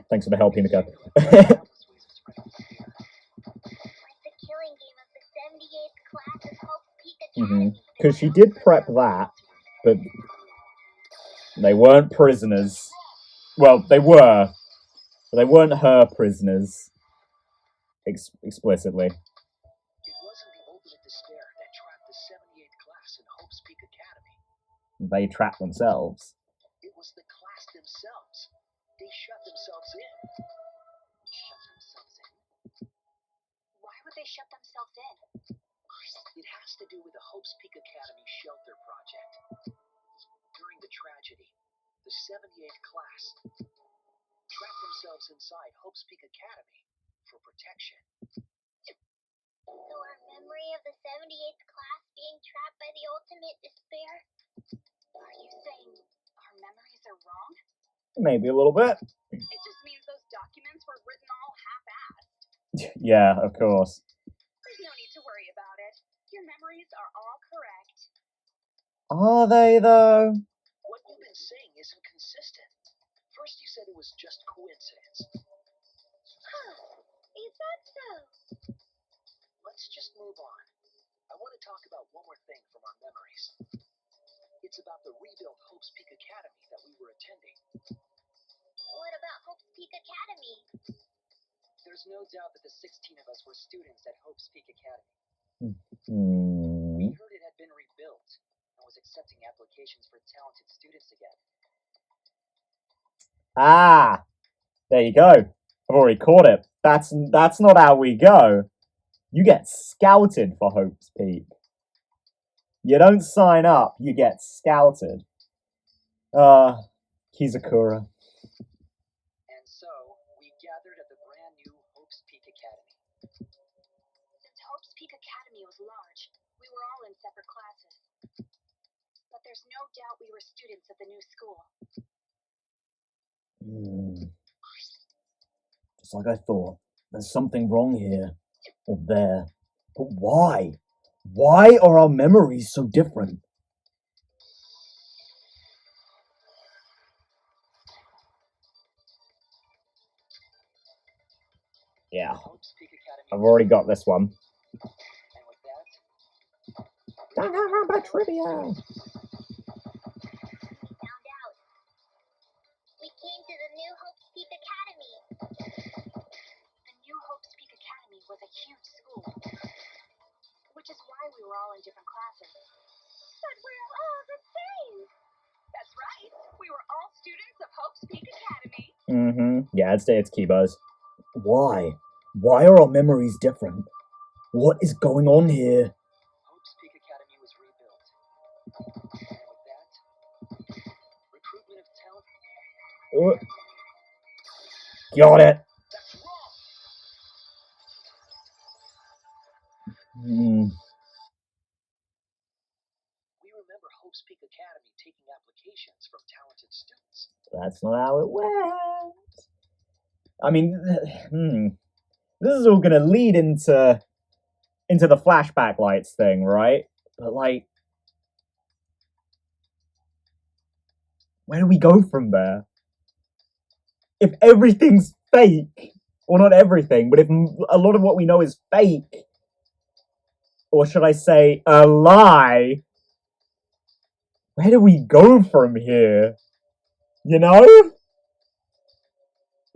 S3: Thanks for the help, Himiko.
S4: Like the killing game of the 78th class of Hope's Peak Academy.
S3: Because she did prep that, but they weren't prisoners. Well, they were, but they weren't her prisoners. Explicitly.
S2: It wasn't the ultimate despair that trapped the 78th class in Hope's Peak Academy.
S3: They trapped themselves.
S2: It was the class themselves. They shut themselves in. Shut themselves in?
S5: Why would they shut themselves in?
S2: It has to do with the Hope's Peak Academy shelter project. During the tragedy, the 78th class trapped themselves inside Hope's Peak Academy for protection.
S4: So our memory of the 78th class being trapped by the ultimate despair?
S5: Are you saying our memories are wrong?
S3: Maybe a little bit.
S5: It just means those documents were written all half-assed.
S3: Yeah, of course.
S5: There's no need to worry about it. Your memories are all correct.
S3: Are they, though?
S2: What you've been saying isn't consistent. First you said it was just coincidence.
S4: Is that so?
S2: Let's just move on. I want to talk about one more thing from our memories. It's about the rebuilt Hope's Peak Academy that we were attending.
S4: What about Hope's Peak Academy?
S2: There's no doubt that the 16 of us were students at Hope's Peak Academy. We heard it had been rebuilt and was accepting applications for talented students again.
S3: Ah! There you go. I've already caught it. That's not how we go. You get scouted for Hope's Peak. You don't sign up, you get scouted. Kizakura.
S2: And so, we gathered at the brand new Hope's Peak Academy.
S5: Since Hope's Peak Academy was large, we were all in separate classes. But there's no doubt we were students of the new school.
S6: Just like I thought. There's something wrong here. Or there. But why? Why are our memories so different?
S3: Yeah,
S2: Hope's Peak Academy.
S3: I've already got this one.
S2: And with that,
S3: Danganronpa trivia!
S4: We found out. We came to the new Hope's Peak Academy.
S5: The new Hope's Peak Academy was a huge school, which is why we were all in different classes.
S4: But we're all the same.
S5: That's right. We were all students of Hope's Peak Academy.
S3: Yeah, I'd say it's Kibo's.
S6: Why? Why are our memories different? What is going on here?
S2: Hope's Peak Academy was rebuilt. And with that, recruitment of talent.
S3: Got it.
S2: That's wrong! We remember Hope's Peak Academy taking applications from talented students.
S3: That's not how it went. I mean, this is all gonna lead into the flashback lights thing, right? But like, where do we go from there? If everything's fake, or not everything, but if a lot of what we know is fake, or should I say, a lie, where do we go from here? You know?